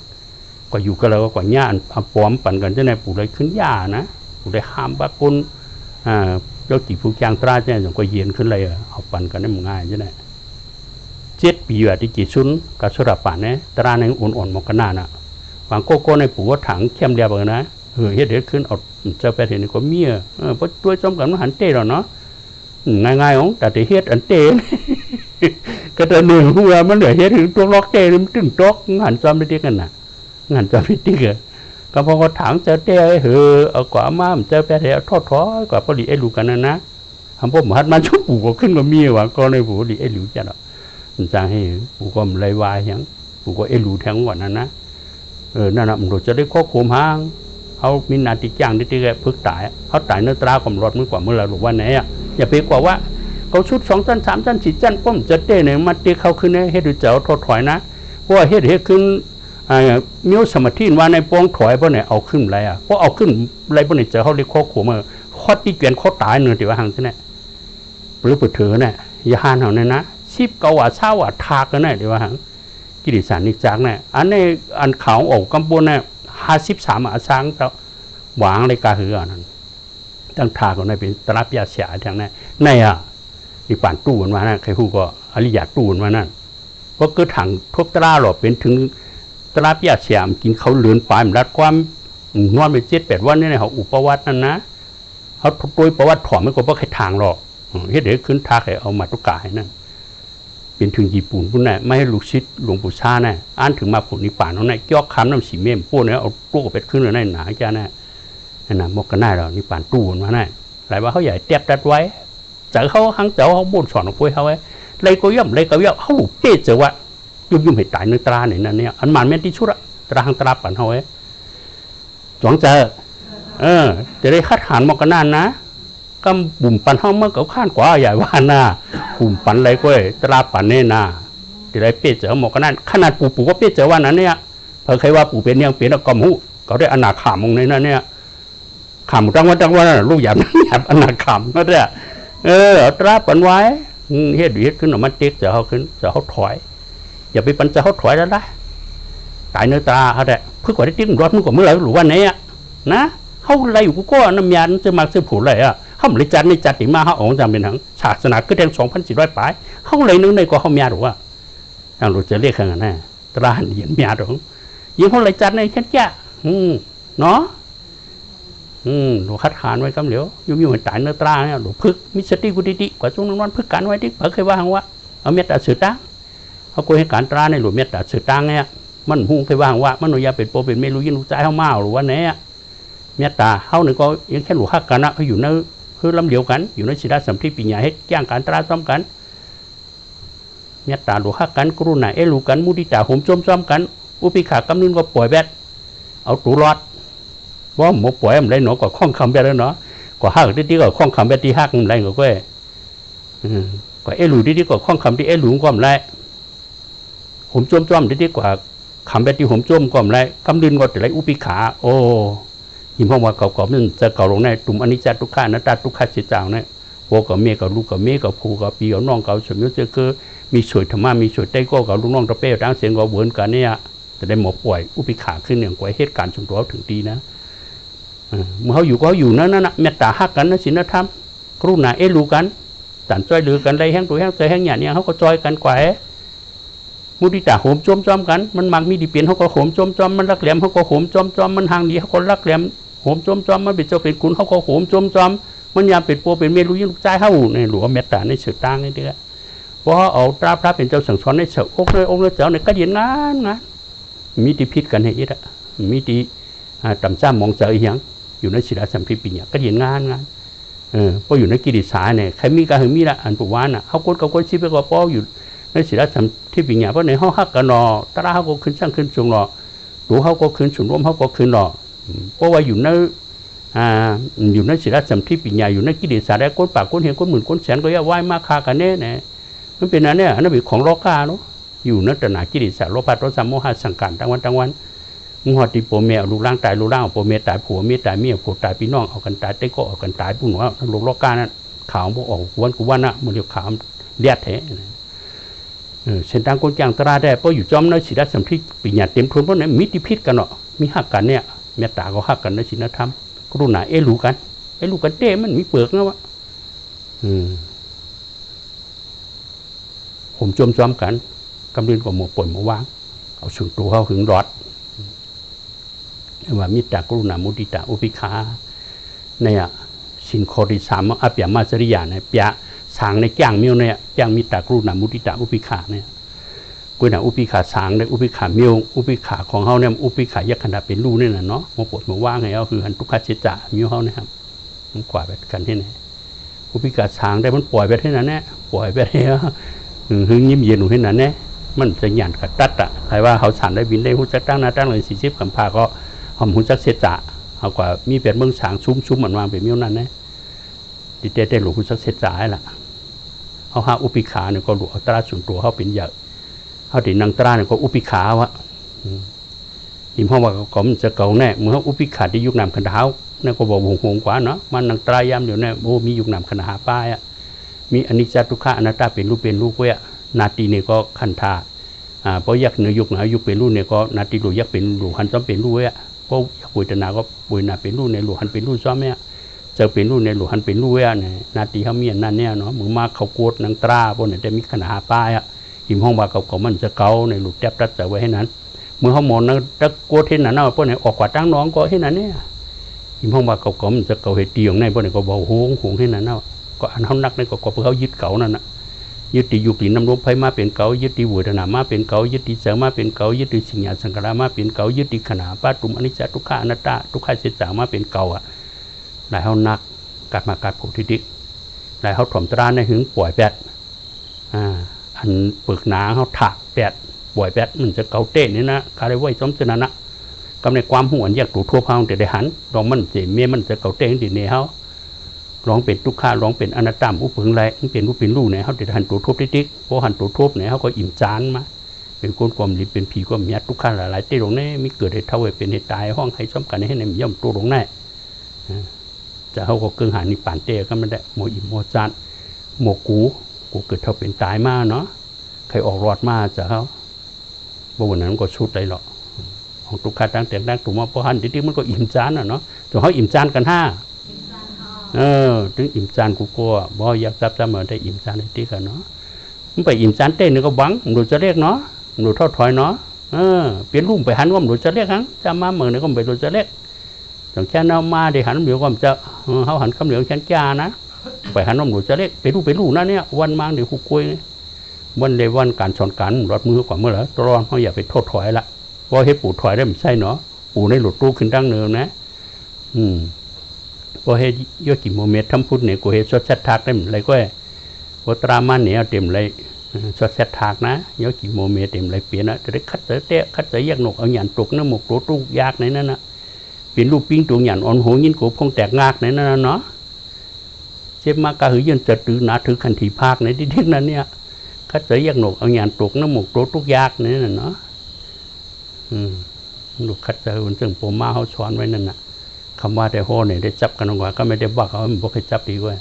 ก็อยู่กันแล้วก็กว่าย่าอันปอมปั่นกันจะในปู่ได้ขึ้นย่านะปู่ได้ห้ามบางคนเจ้าจีผู้จ้างตราเนี่ยก็เย็นขึ้นเลยเอาปั่นกันได้ง่ายใช่ไหม7 ปีว่าที่กี่ชุนกับสระป่านเนี่ยตราในอ่อนๆมองกันหน้าน่ะบางโก้ในปู่ว่าถังเข้มเดียวกันนะเฮ็ดขึ้นเอาเจ้าไปเห็นก็เมียเพราะตัวจอมกันมันหันเต้หรอเนาะง่ายๆของแต่เฮ็ดอันเต้ก็แต่หนึ่งหัวมันเหลือเฮ็ดถึงตัวล็อกเต้มันตึงตกหันจอมได้ดีกันน่ะหันจอมได้ดีกันก็พอเขาถังเจ้าเต้เอากว่ามาเจ้าไปเถอะทอดกว่าพอดีไอ้ลูกกันนะทำพวกมหัดมันชุบปู่ก็ขึ้นก็มีว่าก็ในปู่ดีไอ้ลูกจ้ะเนาะจางให้ปู่ก็เลยวายอย่าง ปู่ก็รู้แทงก่อนนั้นนะนั่นน่ะมันจะได้ควบคุมหางเขามีนาติจ้างที่แกพึกตายเขาตายเนื้อตราความรอดมือกว่าเมื่อเราหรือว่าไหนอ่ะอย่าไปกว่าว่าเขาชุด2 จัน 3 จัน 4 จันป้อมจะเต้เนี่ยมาตีเขาขึ้นเนี่ยเฮ็ดด้วยเจ้าทอดถอยนะเพราะว่าเฮ็ดขึ้นมิ้วสมาธิว่าในปองถอยเพราะเนี่ยเอาขึ้นอะไรอ่ะเพราะเอาขึ้นอะไรเพราะเนี่ยเจ้าเขาเรียกควบคุมข้อตีเกวียนข้อตายเนื้อที่ว่าหางที่เนี่ยหรือเปิดเถอเนี่ยอย่าหันเขาเนี่ยนะชีพเกาว่าเช้าว่าทากกันเนี่ยที่ว่าหางกิริสานิจักเนี่ยอันนี้อันขาวออกกำปนเนี่ย53อาช้างเจ้าหวางในกาหืออันนั้นตั้งทาก็ในเป็นตราพิยาเสียทางนั้นในนี่ป่านตู้มันมานะใครพูดก็อริยาตู้มันมานั่นเพราะเกิดถังทุกตราหรอเป็นถึงตราพิยาเสียมกินเขาเลือนปลายมันรัดความนอนไป7-8 วันนี่ในเขาอุปวัตนั่นนะเขาโดยประวัติถอดไม่ก็เพราะใครทางหรอกเฮ็ดเดี๋ยวขึ้นทาใครเอามาตุกาให้นั่นเป็นถึงญี่ปุ่นพุ่นน่ะไม่ให้ลูกศิษย์หลวงปู่ชาน่ะอ่านถึงมาผลนิพพานเนาะน่ะยอกคำน้ำสีเม่มพวกเนี่ยเอาตู้เป็ดขึ้นเลยหนาจ้าน่ะนั่นน่ะมกกันได้แล้วนิพพานตู้มันมาน่ะหลายว่าเขาใหญ่เตียบดัดไว้เจอเขาหังเจ้าเขาบ่นสอนของพวกเขาไว้เลยก็ย่ำเขาหลุดเป๊ะเจอว่ายุ่มให้ตายเนื้อตราเนี่ยอันมันแม่นที่ชุดอะตราหังตราปั่นเขาไว้จวงเจอจะได้คัดหานมกกันนั่นนะก็บุ่มปั่นห้องเมื่อเขาข้านกว่าใหญ่ว่าน่ะบุ่มปั่นอะไรก็ตราปั่นเนี่ยน่ะจะได้เป๊ะเจอหมกกันนั่นขนาดปู่ก็เป๊ะเจอว่านั้นเนี่ยเพิ่งเคยว่าปู่เป็นยังเปลี่ยนกอมหูเขาได้อนาขามงในนั้นเนี่ยขามจังว่าลูกหยาบอนาขามนั่นแหละตราปั่นไว้เฮ็ดขึ้นออกมาเต็กเจอเขาขึ้นเจอเขาถอยอย่าไปปั่นเจอเขาถอยแล้วได้ตายเนื้อตาเขาได้เพื่อกว่าได้ติ้งรอดมึงกว่าเมื่อไหร่หรือว่าไหนอะนะเขาอะไรอยู่ก็น้ำยาจะมาซื้อผูเลยอะเขาไม่จัดในจัดถึงมาเขาออกจำเป็นทั้งศาสนาก็แทง2,400 ปลายเขาเลยนึกในก็เขาเมียหรือว่าทางเราจะเรียกขนาดนั้นตราเห็นเมียหรือยิ่งเขาเลยจัดในแค่แก่เนาะหนูคัดขานไว้คำเหลียวยุ่งๆตายเนื้อตราเนี่ยหนูพึกมิสติกุติกว่าช่วงนั้นพึกกันไว้ที่เผยเคยว่าว่าเอาเมตตาสื่อตั้งเขาคุยให้การตราในหลวงเมตตาสื่อตั้งเนี่ยมันหูเคยว่าว่ามันหนูยาเป็นโปเป็นไม่รู้ยินรู้ใจเขาเมาหรือว่าเนี่ยเมตตาเขาหนึ่งก็ยังแค่หนูคักกันนะเขาอยู่ในคือลำเดียวกันอยู่ในศิลาสัมฤทธิ์ปัญญาให้ย่างการตราซ้อมกันเมตตาหลวงคักกันกรุณารู้กันมุทิตาโหมจมซ้อมกันอุปิขากำนึงก็ปล่อยแบดเอาตูรอดว่าหมกป่วยอะไรหนอก็คล้องคำไปแล้วเนาะก็หักที่ก็คล้องคำไปที่หักอะไรก็ก็รู้ที่ก็คล้องคำที่รู้ก็อะไรผมจมที่กว่าคำไปที่ผมจมก็อะไรคำดินก็แต่ไรอุปิขาโอ้หิมพองว่าเก่าๆมันจะเก่าลงในตุ่มอนิจจทุกขานัตตาทุกขาเสียจางเนี่ยโวกับเมียกับลูกกับเมียกับผูกับปีกับน้องกับสมยศเคือมีสวยธรรมะมีสวยได้ก็กับลูกน้องตะเป้ตั้งเสียงก็เวิร์นกันเนี่ยจะได้หมกป่วยอุปิขาขึ้นอย่างกว่าเหตุการณ์ส่วนตัวถึงดีนะเมื่อเขาอยู่ก็อยู่นั่นนะเมตตาฮักกันนะศีลธรรมกรุณารู้กันสันจ้อยลือกันได้แห้งตัวแห้งใจแห้งหยาเนี่ยเขาก็จอยกันกว่ามุทิตาโหมจมกันมันมักมีดีเปลี่ยนเขาก็โหมจมมันรักแหลมเขาก็โหมจมมันห่างดีเขาก็รักแหลมโหมจมมันเป็นเจ้าเป็นขุนเขาก็โหมจมมันยามเป็นโปเป็นเมรุยิ่งลูกใจเขาในหลวงเมตตาในเสือตั้งนี่เด้อเพราะเอาตราพระเป็นเจ้าสั่งสอนในเสือองค์เลยเจ้าในก็เย็นงานมีดีพิษกันให้อีกอะมีดีต่ำซ้ำมองเจออีกอย่างอยู่ในศิลาสัมฤทธิ์ปัญญาก็เย็นงานเพราะอยู่ในกิริสาเนี่ยใครมีการมีละอันปุวานะเขาคนชีพก็ป้ออยู่ในศิลาสัมฤทธิ์ปัญญาเพราะในห้องฮักกันนอตราเขาก็ขึ้นช่างขึ้นสูงนอตัวเขาก็ขึ้นสูงร่วมเขาก็ขึ้นนอเพราะว่าอยู่ในศิลาสัมฤทธิ์ปัญญาอยู่ในกิริสาได้ก้นปากก้นเห็นก้นหมื่นก้นแสนก็ย่าไหว้มาคากันเนี่ยมันเป็นอันเนี้ยอันนั้นเป็นของโลกาเนาะอยู่ในตระหนักกิริสาโลภะโทสะโมหะสังขารทั้งวันมึงหอดีโปเมียลูกร่างตายลูกร่างโปเมียตายผัวเมียตายเมียผัวตายพี่น้องเอากันตายได้ก็เอากันตายผู้หนุ่มทั้งโลกานั้นขาวบอกออกวันน่ะมันเรียกขาวเลียดแท้เส้นทางคนจ้างตราได้เพราะอยู่จอมในศิลาสัมฤทธิ์ปัญญาเต็มทุนเพราะนั้นมิติพิษกันเนาะมีหักกันเนี่ยเมตตาก็หักกันในศีลธรรมกรุณารู้กันเต้มันมีเปลือกนะวะผมจมกันกำลังกับหมกป่นมาวางเอาส่วนตัวเขาหึงรอดว่ามิตรกรุณามุติตาอุปิขาเนี่ยสินโคดิสามอภิยามาจริยาเนี่ยเปียสางในจ้างมิวเนี่ยจ้างมิตรกรุณามุติตาอุปิขาเนี่ยกุณาอุปิขาสางในอุปิขามิวอุปิขาของเขาเนี่ยอุปิขายักษ์ขนาดเป็นรูนี่น่ะเนาะมาปวดมาว่างไงเอาคือหันทุกขเจตามิวเขาเนี่ยครับมันกว่าแบบกันที่ไหนอุปิขาสางได้มันปล่อยไปที่นั้นแน่ปล่อยไปเนี่ยหึงยิ้มเย็นหนูที่นั้นแน่ มันจะหยันกับตัดอ่ะใครว่าเขาฉันได้บินได้หูจักตั้งนาตั้งเลย40 กำพาก็หอมหูจักเสียจ่าเอากว่ามีเป็ดเมืองฉางชุ่มเหมือนวางเป็นมิ้วนั่นนะดิเต้ได้หลวงหูจักเสียจ่าละเขาหาอุปิขาเนี่ยก็หลวงตราส่วนตัวเขาเป็นใหญ่เขาตินังตราเนี่ยก็อุปิขาวะหิมห้องว่าก็มันจะเก่าแน่เมื่ออุปิขาที่ยุคนำขันเท้าเนี่ยก็บอกหงกว่าเนาะมันนังตรายามอยู่เนี่ยโอ้มียุคนำขันหาป้ายอ่ะมีอนิจจทุกขอนัตตาเป็นรูปเว้ยนาทีเนี่ยก็ขันธาเพราะยักษ์เนื้อยุคหนายุคเป็นรูปเนี่ยก็นาทีหลูยักษ์เป็นหลูหันต้องเป็นรูปเว้ยเพราะปุยตนาก็ปุยนาเป็นรูปในหลูหันเป็นรูปซ้อมเนี่ยจะเป็นรูปในหลูหันเป็นรูปเว้ยเนี่ยนาทีเขามีอันนั้นเนี่ยเนาะมือมาเขาโกดนังตราพวกเนี่ยจะมีขันหาป้ายอ่ะหิมห้องว่าเขามันจะเก่าในหลุดแทบรัดจะไว้ให้นั้นเมื่อเขาหมอนนะตะโกดเห็นนั้นเอาพวกเนี่ยออกกว่าตั้งน้องก็ให้นั้นเนี่ยหิมห้องว่าเขามันจะเก่าเหตุดีของในพวกเนี่ยก็บอกหงให้นั้นเอาก็อันเขานักในก็เพื่อเขายึดเก่านั่นนะยึดติยุติน้ำลมไฟมาเป็นเก่ายึดติวุฒนามาเป็นเก่ายึดติเสมาเป็นเก่ายึดติสิญญาสังขารมาเป็นเก่ายึดติขณะป้าตุมอนิจจทุกขาอนัตตาทุกขาเสียจ่ามาเป็นเก่าอ่ะหลายเขานักกัดมากัดผูกทิฏฐิหลายเขาถ่อมตราในหึงป่วยแปดอันปึกหนาเขาถักแปดป่วยแปดมันจะเก่าเต้นนี่นะการได้ไหวสมสนานะกำในความห่วงแยกถูกทั่วพังแต่ได้หันลองมันเจเมียมันจะเก่าเต้นดีเนี่ยเขาร้องเป็นทุกข้าร้องเป็นอนัตตามอุปึงไรเป็นรูปเป็นรูปเนี่ยเขาจะหันตัวทบติ๊กเพราะหันตัวทบเนี่ยเขาก็อิ่มจานมาเป็นก้นความดีเป็นผีความยัดทุกข้าหลายๆที่ตรงนี้มีเกิดเหตุเท่าเป็นเหตุตายห้องให้ซ้อมกันให้ในย่อมตัวตรงนั้นจะเขาก็เกิงหานิป่านเตะก็ไม่ได้โมอิ่มโมจานโมกูเกิดเท่าเป็นตายมาเนาะใครออกรอดมาจะเขาบางวันนั้นก็ชุดได้หรอกของทุกข้าตั้งแต่ตั้งถูกมาเพราะหันติ๊กมันก็อิ่มจานเนาะแต่เขาอิ่มจานกันถึงอิ่มจานกูก็บ่อยากซับซ้ำเหมือนได้อิ่มจานได้ตีกันเนาะมันไปอิ่มจานเต้นนี่ก็บังหนูจะเรียกเนาะหนูทอดถอยเนาะเปลี่ยนรูปไปหันว่าหนูจะเรียกครั้งจะมาเหมือนนี่ก็ไปหนูจะเรียกแต่แค่เนามาได้หันเหลียวก็จะเขาหันคำเหลียวแค่จ้านะไปหันว่าหนูจะเรียกเป็นรูปนั่นเนี่ยวันมังเดี๋ยวคุยวันเดวันการสอนการรถมือกว่าเมื่อไหร่ตลอดเขาอย่าไปโทษถอยละเพราะให้ปู่ถอยได้ไม่ใช่เนาะปู่ในหลุดตู้ขึ้นตั้งเนินนะพอเฮยอดกี่โมเมตรทำพุทธเนี่ยกูเฮชดเซตทักได้เหมือนไรก็วัตรามันเนี่ยเต็มเลยชดเซตทักนะยอดกี่โมเมตรเต็มเลยเปลี่ยนนะจะได้คัดเตะคัดแยกหนกเอาหยันตกน้ำหมกตัวตู้ยากในนั้นนะเป็นรูปปิ้งตัวหยันอ่อนโหยินกูพงแตกงากในนั้นเนาะเจ็บมากกะหือยืนจะตื้อหนาถือขันถีภาคในที่เด็กนั้นเนี่ยคัดแยกหนกเอาหยันตกน้ำหมกตัวตู้ยากในนั้นเนาะลูกคัดเจอคนซึ่งผมมาเขาช้อนไว้นั่นน่ะคำว่าได้โหเนี่ยได้จับกันกว่าก็ไม่ได้บอกเขาไม่บอกให้จับดีกว่า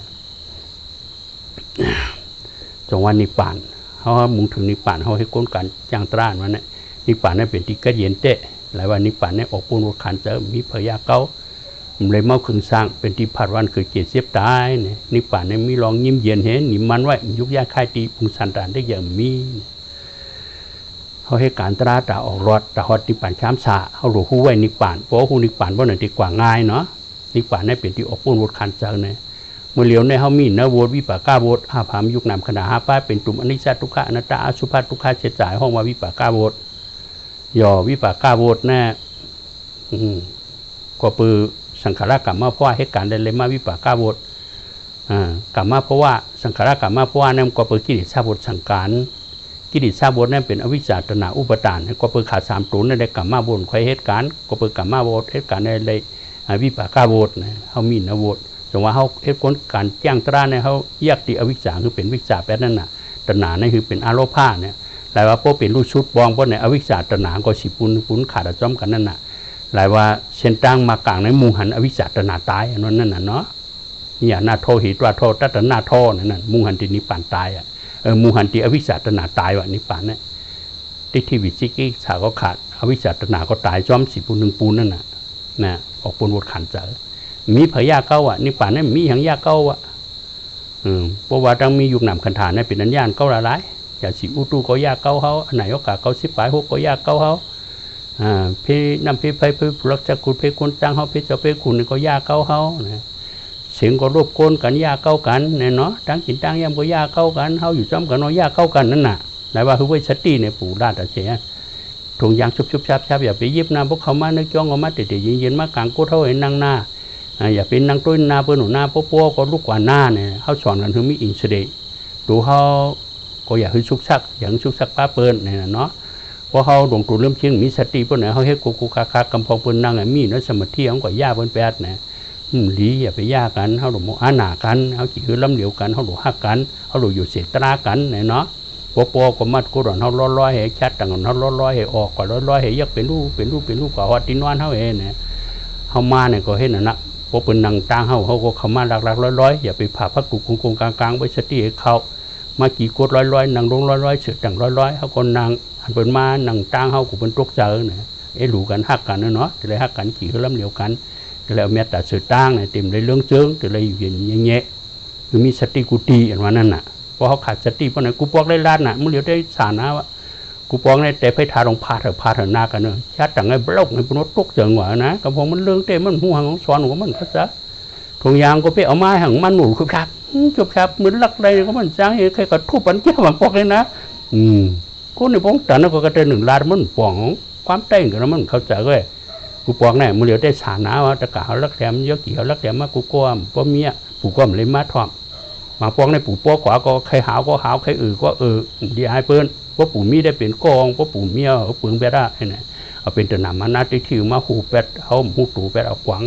จังหวะนิพพานเขามุ่งถึงนิพพานเขาให้ก้นการจ้างตรามันเนี่ยนิพพานนี่เป็นที่กระเย็นเตะหลายวันนิพพานนี่ออกปูนวัดขันเจอมีพยาเก้าเลยเมาคึงสร้างเป็นที่ผัดวันคือเกียรติเสียบตายเนี่ยนิพพานนี่มีรองยิ้มเย็นเห็นหนิมันไว้ยุกยาค่ายตีพุงสันดานได้อย่างมีเขาให้การตราตาออกรอดตาฮอดนิพพานช้ำชาเขาหลวงหูไว้นิพพานเพราะหูนิพพานว่าหนึ่งดีกว่าง่ายเนาะนิพพานนี่เป็นที่ออกปูนวัดขันเจอเนี่ยเมื่อเหลียวในเขามีนะโวดวิปากาโวดหาพามยุคนำขณะหาป้าเป็นตุ่มอนิจจทุกขะอนัตตาอสุภะทุกขะเฉดจ่ายห้องว่าวิปากาโวดย่อวิปากาโวดแน่ก็ปือสังขารกรรมมาเพราะว่าเหตุการณ์ใดเลยมาวิปากาโวดกรรมมาเพราะว่าสังขารกรรมมาเพราะว่านั่นก็ปือกิเลสชาบทสังการกิเลสชาบทนั่นเป็นอวิชชาตนาอุปทานก็ปือขาด3ตัวนั่นได้กรรมมาบนใครเหตุการณ์ก็ปือกรรมมาโวดเหตุการณ์ใดเลยวิปากาโวดนะเขามีนะโวดแต่ว่าเขาเหตุผลการจ้างตราเนี่ยเขาแยกติอวิชชาคือเป็นวิชชาแปดนั่นน่ะตนาเนี่ยคือเป็นอารมณ์ผ้าเนี่ยหลายว่าพวกเป็นรูปชุดบองเพราะในอวิชชาตนาก็สิปุนขาดจ้อมกันนั่นน่ะหลายว่าเช่นตั้งมากลางในมุงหันอวิชชาตนาตายนั่นน่ะเนาะอย่าหน้าโทหิตว่าโทตัตนาโทนั่นมุงหันที่นิพพานตายมุงหันที่อวิชชาตนาตายวะนิพพานเนี่ยที่วิจิกิสาก็ขาดอวิชชาตนาก็ตายจ้อมสิปุนนั่นน่ะนะออกปุนวดขันเจอมีพยาเก้านิพพานนี่มีอย่างยาเก้าเพราะว่าต้องมียุคนำคันฐานนี่เป็นนัญญาณเก้าละลายอย่าสิอุตุก็ยาเก้าเขาไหนโอกาสเก้า10 ปลาย6ก็ยาเก้าเขาพี่นำพี่ไปรักจักกุลพี่คนจ้างเขาพี่เจ้าพี่คุณก็ยาเก้าเขาเสียงก็รบกวนกันยาเก้ากันเนี่ยเนาะตั้งกินตั้งยำก็ยาเก้ากันเขาอยู่จ้ำกันเนาะยาเก้ากันนั่นน่ะไหนว่าคือไว้ชัดตีเนี่ยปู่ราชเสียถุงยางชุบชับอย่าไปยิบน้ำพวกเขามานึกจ้องออกมาติดเย็นมากลางกูเท่าเห็นนั่งหน้าอย่าเป็นนางตุ้ยนาเปิ้ลหนูนาโป๊ะก็ลูกกว่าหน้าเนี่ยเขาสอนกันถึงมีอินสเดดูเขา ก็อยากให้ชุกชักอย่างชุกชักป้าเปิ้นเนี่ยเนาะพอเขาหลงตัวเริ่มเชียงมีสติเปิ้นไหนเขาเฮ็ดกูคากำพองเปิ้นนั่งมีเนาะสมาธิเขาก็ย่าเปิ้นแปดเนี่ยหลีอย่าไปย่ากันเขาหลงอาหนากันเขาจีคือล้ำเหลียวกันเขาหลงหักกันเขาหลงอยู่เสตรากันเนี่ยเนาะปอก็มัดกูดอนเขาร้อยให้ชัดต่างกันเขาร้อยให้ออกกว่าร้อยให้ยักเป็นรูปกับวัดตินวันเขาเองเนี่ยเขามาเนี่ยก็เห็นนะพอเป็นนางตางเขาก็เข้ามาหลักร้อยอย่าไปผ่าพักกุกงกลางไว้สติให้เขามากี่กดร้อยนางลงร้อยเสือต่างร้อยเขาก็นางอันเป็นมานางตางเขาก็เป็นตกเจอเนี่ยหลูกันหักกันเนาะจะเลยหักกันขี่เขาล้ำเหลียวกันจะเลยเมียแต่เสือตางเนี่ยเต็มเลยเรื่องเจิงจะเลยอยู่อย่างเงี้ยคือมีสติกุฏิอันว่านั่นน่ะพอเขาขาดสติเพราะไหนกูปอกได้ลาดน่ะมึงเหลียวได้สานะว่ากูปองในแต่ไปทาลงพาเถอะนากันเนอะชาติต่างไงบล็อกไงเป็นรถตกเจิงหวะนะกับผมมันเรื่องเต็มมันหัวของสอนของมันก็จะทงยางก็ไปเอาไม้หังมันหนูคือครับจบครับเหมือนลักใดก็มันจ้างใครก็ทุบปันเจ้ามันปอกเลยนะคนในป้องแต่นั่นก็กระเตหนึ่งลาดมันปองความเต้นกันมันเข้าใจก็กูปองเนี่ยมึงเหลียวได้สานะว่าตะกาเขาลักแถมเยอะกี่เขาลักแถมมากูก้มป้อเมียผูก้มเลยมาทอมมาปองในปู่ป้อขวาก็ใครหาวก็หาวใครก็ดีไอเปิ้ลเพราะปู่มีได้เป็นกองเพราะปู่เมียเขาปืนแปดได้เนี่ยเอาเป็นตัวหนามมานัดที่ทิวมาหูแปดเขาหูตูแปดเอาขวาง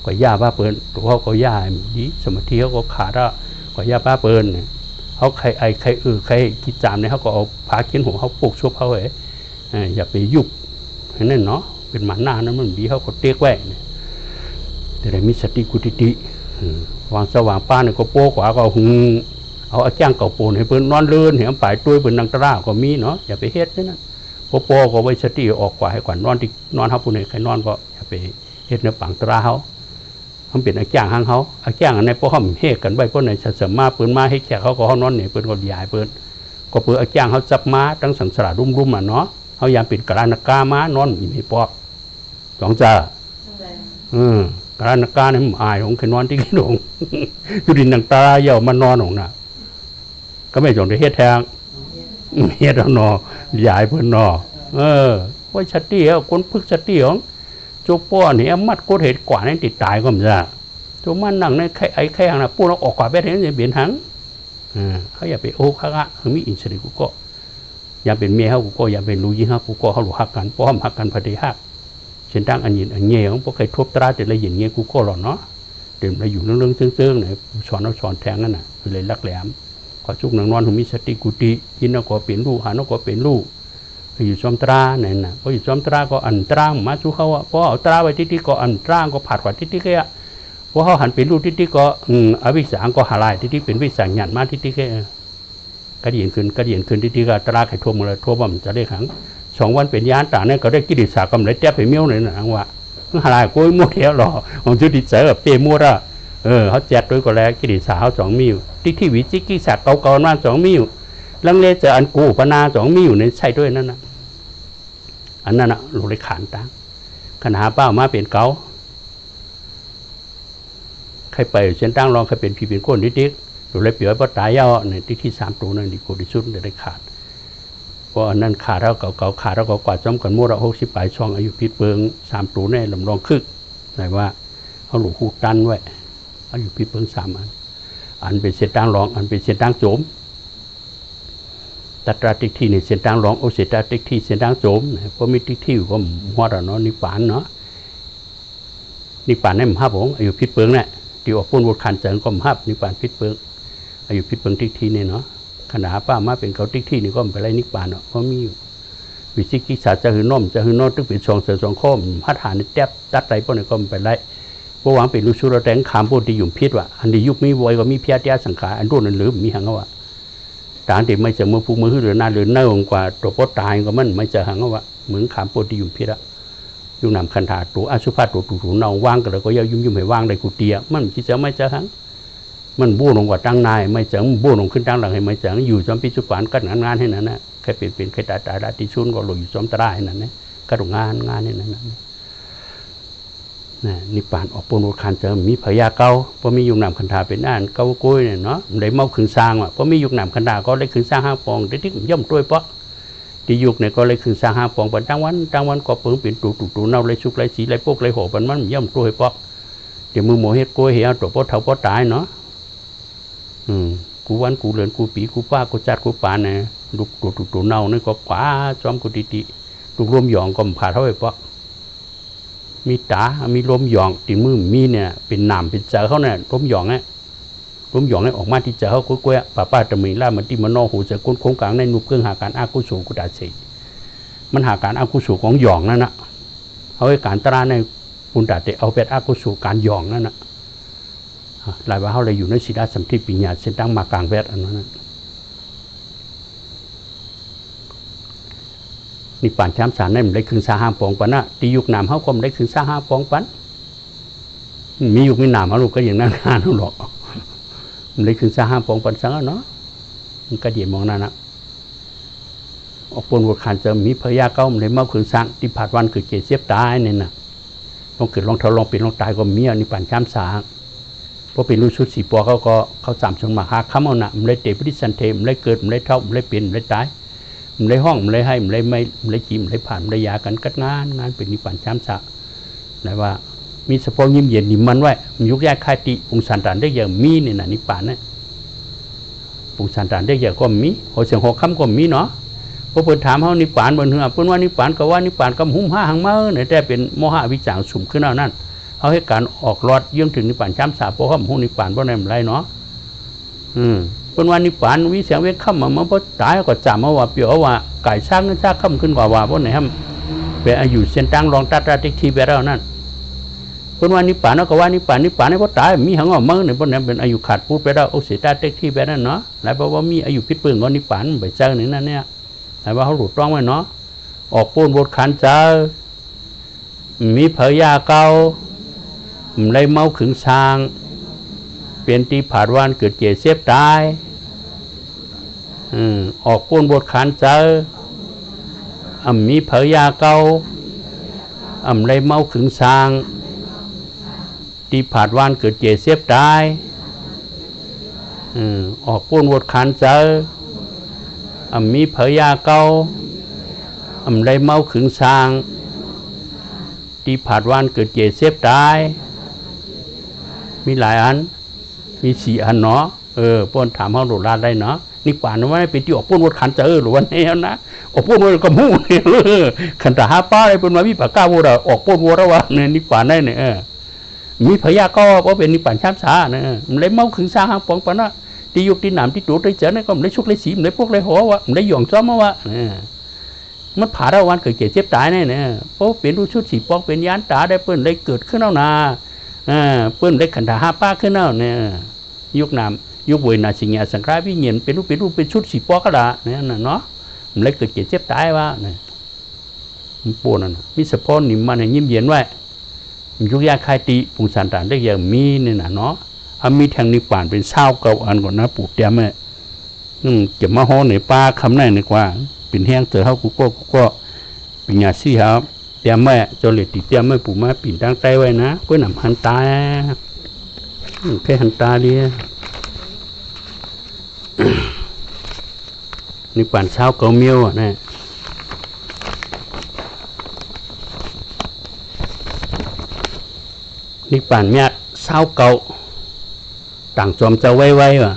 ก็ย่าป้าเปิ้ลตัวเขาก็ย่าดีสมาธิเขาก็ขาดแล้วก็ย่าป้าเปิ้ลเขาใครใครคิดจามเนี่ยเขาก็เอาพากินหัวเขาปลูกชุบเขาไว้อย่าไปยุบนั่นเนาะเป็นหมาหน้านั้นมันดีเขาก็เตี้ยแหวกแต่ได้มีสติกุติวางสว่างป้าเนี่ยก็โป้ขวาก็เอาจ้างเก่าปูนให้เพิ่นนอนเลื่อนเหี่ยมป่ายตุ้ยเพิ่นนางตราก็มีเนาะอย่าไปเฮ็ดนั่นโป้ก็ไว้สติออกกว่าให้กว่านอนที่นอนเฮาผู้ใดใครนอนก็อย่าไปเฮ็ดในปังตราเฮามันเป็นจ้างหางเฮาจ้างอันไหนพวกเฮาเฮ็ดกันไว้พวกไหนเสริมมาเพิ่นมาให้แขกเขาก็เฮานอนเนี่ยเพิ่นก็ย้ายเพิ่นก็เพิ่นจ้างเฮาจับม้าตั้งสังสารรุ่มๆอ่ะเนาะเฮายามเป็นกะลานกาม้านอนมีปอกสองจ้ากะลานกาเนี่ยมันอายของใครนอนที่กินของอยู่ดินนางตาเหี่ยวมานอนของน่ะก็ไม่จงได้เฮ็ดแทงเฮ็ดเอาหนอใหญ่เพิ่นหนอว่าชัดเตี้ยคนพึกชัดเตี้ยของโจป้อเนี่ยมัดโคตรเหตุกว่านั้นติดตายก็มันจะตัวมันนั่งในไข่หางน่ะปูเราออกกว่าไปเห็นจะเปลี่ยนหังเขาอย่าไปโอ้ข้าคือมีอินทรีย์กูก็อย่าเป็นเมียเขากูก็อย่าเป็นลูกยิงเขากูก็เขาหลุดหักกันป้อมหักกันพอดีหักเช่นตั้งอันยินอันเงี้ยของพวกใครทบตราแต่ละยินเงี้ยกูก็หล่อเนาะเดินไปอยู่เรื่องเตื้องๆเนี่ยสอนแทงนั่นน่ะเลยลักแหลมก็ชุกหนังนอนถึงมีสติกุฏิยินเราก็เป็นลูกหาเราก็เป็นลูกอยู่ซ้อมตราเนี่ยนะพออยู่ซ้อมตราก็อันตรามาสู้เขาพอเอาตราไว้ที่ก็อันตราก็ผัดกว่าที่แค่พอเขาหันเป็นลูกที่ก็อวิสังก็หาลายที่เป็นวิสังหยันมาที่แค่กระเดียนขึ้นที่ก็ตราไข่ทั่วมาเลยทั่วบ่มจะได้ขัง2 วันเป็นยานต่างเนี่ยก็ได้กิริสากรรมเลยแจ๊บไปเมี่ยวเลยนะว่าหาลายกุ้ยมัวเทียวหรอของจุดิเสือเปมัวละเขาแจกด้วยก็แล้วกิริสาเขา2 มิลที่วิจิกิสักเก่าๆมา2 มิลลังเลเจออันกูปนา2 มิลเนี่ยใช่ด้วยนั่นนะอันนั้นน่ะลูกเลยขานตังขณะป้ามาเป็นเกาใครไปเส้นตั้งรองใครเป็นพี่เป็นก้นดิ๊กลูกเลยเปียวป้าตายย่อในที่3 ตัวนั่นดีกูดิสุดได้ขาดเพราะอันนั้นขาดเท่าเก่าขาดเท่ากับกว่าจอมกันมั่วเรา60 ปลายช่องอายุพิษเปิง3 ตัวในลำรองคึกไหนว่าเขาหลูกหูตันไว้อายุพิษเปิง3 อันเป็นเส้นตั้งรองอันเป็นเส้นตั้งโจมตัตราติที่ในเส้นทางรองโอเสตาติที่เส้นทางโจมเพราะมีติที่อยู่ก็หัวเราเนาะนิปานเนาะนิปานนี่มันภาพของอายุพิษเปิงเนี่ยที่ออกปุ่นบทขันเจิงก็ภาพนิปานพิษเปิงอายุพิษเปิงติที่เนี่ยเนาะขณะป้ามาเป็นเขาติที่นี่ก็เป็นไรนิปานเนาะเพราะมีวิจิกิจศาสตร์จะหืนน้อมตึกเป็น2 ข้อพัฒนาในแทบตัดไรพวกนี้ก็เป็นไรเพราะหวังเป็นลูกชูเราแต่งขามพวกที่อยู่พิษว่ะอันที่ยุคมีไว้ก็มีเพียรยาสังขารอันรุ่นนั้นหรือมีหังว่าต่างที่ไม่เจอมือผู้มือหรือหน้าหรือเน่ากว่าตัวปอตายก็มันไม่เจอหังว่าเหมือนขามโปรตีอยู่พิษละยุ่งนำคันถาตัวอสุภาตัวถูเน่าว่างกันแล้วก็ย่ายุ่งให้ว่างได้กูเตียมันคิดจะไม่เจอหังมันบู้ลงกว่าตั้งนายไม่เจอบู้ลงขึ้นตั้งหลังให้ไม่เจออยู่จอมพิจุกานก็งานให้นั่นนะใครเป็นใครตายที่ชุนก็หลุดอยู่จอมตราให้นั่นนะก็ต้องงานให้นั่นนิปานออกปนวุคันเจอมีพยาเก่าเพราะมียุคนำคันธาเป็นอ่านเก่ากุ้ยเนี่ยเนาะได้เมาขึ้นสร้างว่ะเพราะมียุคนำคันธาก็เลยขึ้นสร้าง5 ปองที่ย่อมตัวเพราะที่ยุคเนี่ยก็เลยขึ้นสร้าง5 ปองเป็นตั้งวันก็เปิงเป็นตูเน่าเลยชุกเลยสีเลยพวกเลยโหเป็นมันย่อมตัวเพราะเดี๋ยวมือหมูเฮ็ดกุ้ยเหี้ยตัวเพราะเท่าเพราะตายเนาะ กูวันกูเหลือนกูปีกูป้ากูจัดกูปานเนี่ยลูกตัวเน่านี่ก็กว่าจอมกูติลูกลมหยองก็ผ่าเท่าไหร่ปะมีตามีลมหยองตีมือมีเนี่ยเป็นหนามเป็นเจอเขาเนี่ยลมหยองเนี่ยออกมาที่เจอเขากุ้ยป้าตะมีล่ามันที่มันนอหูจะก้นโค้งกลางในนุบเครื่องหาการอากุศลกุฎาศีมันหาการอากุศลของหยองนั่นนะเอาไว้การตราในปุณดาเตเอาเป็นอากุศลการหยองนั่นนะหลายว่าเขาเลยอยู่ในศิลาสัมทิปิญญาเส้นตั้งมากลางแวดอันนั้นนี่ป่านช้ำสารนั่นมันได้คืนซาห้ามปองปันนะตียุกนามเขาก็มันได้คืนซาห้ามปองปันมียุกมีนามเขาลูกก็อย่างนั้นงานเขาหรอกมันได้คืนซาห้ามปองปันสังเนาะมันก็เดียมองนั่นนะออกปนวัดขันจะมีพยาเก้ามันได้เมื่อคืนสังที่ผ่านวันเกิดเจ็บเสียบตายเนี่ยนะลองเกิดลองทดลองเป็นลองตายก็มีอันนี้ป่านช้ำสารเพราะเป็นรู้ชุดสีปอเขาจำชนมาหาคำเอาหนะมันเลยเตะพิสันเทมันเลยเกิดมันเลยเท่ามันเลยเปลี่ยนมันเลยตายมันเลยห้องมันเลยให้มันเลยไม่มันเลยจีมันเลยผ่านมันเลยยากันกัดงานเป็นนิพพานช้ำสะไหนว่ามีสะโพกยิ้มเย็นนิ่มมันไว้มันยุกแยกคายติปุงสันตานได้อย่างมีเนี่ยนะนิพพานเนี่ยปุงสันตานได้อย่างก็มีหัวเสียงหัวคำก็มีเนาะพอเปิดถามเขานิพพานบนหัวเปิ้นว่านิพพานก็ว่านิพพานก็หุ่มห้าหังมาเนี่ยแต่เป็นโมหะวิจารสุ่มขึ้นเอานั่นเขาให้การออกรอดยื่นถึงนิพพานช้ำสาเพราะเขาหุ่นนิพพานเพราะในมันไรเนาะเป็นวันนิพพานวิเสียงเวทข้ามมาเพราะตายก็จำมาว่าเปียวว่าไก่ช่างนั้นช่างข้ามขึ้นกว่าเพราะไหนฮะเป็นอายุเส้นตั้งรองตัดเทคทีไปแล้วนั่นเป็นวันนิพพานก็ว่านิพพานเพราะตายมีหังออกมาเนี่ยเพราะไหนเป็นอายุขาดพูดไปแล้วโอเสียตาเทคทีไปนั่นเนาะหลายเพราะว่ามีอายุพิษปืนก็นิพพานไปเจอหนึ่งนั่นเนี่ยหลายว่าเขาหลุดต้องไว้เนาะออกปูนบทขันเจอมีเผยยาเก่าเลยเมาขึงช้างเปลี่ยนตีผาดวันเกิดเจ็บเสียบตายออกปูนบทขันเจอมีเผยยาเก่าเลยเมาขึงช้างตีผาดวันเกิดเจ็บเสียบตายออกปูนบทขันเจอมีเผยยาเก่าเลยเมาขึงช้างตีผาดวันเกิดเจ็บเสียบตายมีหลายอันมี4 อันเนาะป้นถามเขาโดดลาดได้เนาะนี่ป่านว่าเป็นที่ออกป้นวัดขันเจอหรือวันนี้นะออกป้นวัดกระมูเนี่ยขันตาหาป้าเลยเป็นว่ามีปากกาวัวออกป้นวัวระว่าเนี่ยนี่ป่านได้เนี่ยมีพยาก็เพราะเป็นนี่ป่านช้ำช้าเนี่ยมันเลยเมาขึงซาหางปองปะนะที่ยุคที่หนามที่ตัวได้เจอเนี่ยก็มันเลยชุกเลยสีมันเลยพวกเลยหัววะมันเลยหย่องซ้อมมาวะมันผ่าระวันเกิดเจ็บตายเนี่ยเพราะเป็นรู้ชุดสีปองเป็นยานตาได้เปิ้นเลยเกิดขึ้นเอานาเปิ้นได้ขันธาห้าป้าขึ้นเอาเนี่ยยุคนามยุคเวนาสิงห์สังฆราวิญญาณเป็นเป็นชุดสีปอกระดาเนี่ยเนาะมันเลยเกิดเจ็บตายว่าเนี่ยมันปวดน่ะมีสะพอนนิ่มมันให้ยิ้มเย็นไว้ยุคยาคายติปุงสันตานได้อย่างมีเนี่ยนะเนาะมีแทงนิพพานเป็นเศร้าเก่าอันก่อนนะปู่เตี้ยแม่เก็บมาห่อในป้าคำไหนในกว่าเป็นแห้งเจอเขากูก็เป็นยาซี่ครับเตี้ยแม่เจ้าเหล็กติเตี้ยแม่ปู่มาปิ่นตั้งใจไว้นะเพื่อนนำหันตาแค่หันตาดีนิพพานเช้าเก่าเมียวอ่ะนะนิพพานเมียเช้าเก่าต่างจอมจะไว้ว่ะ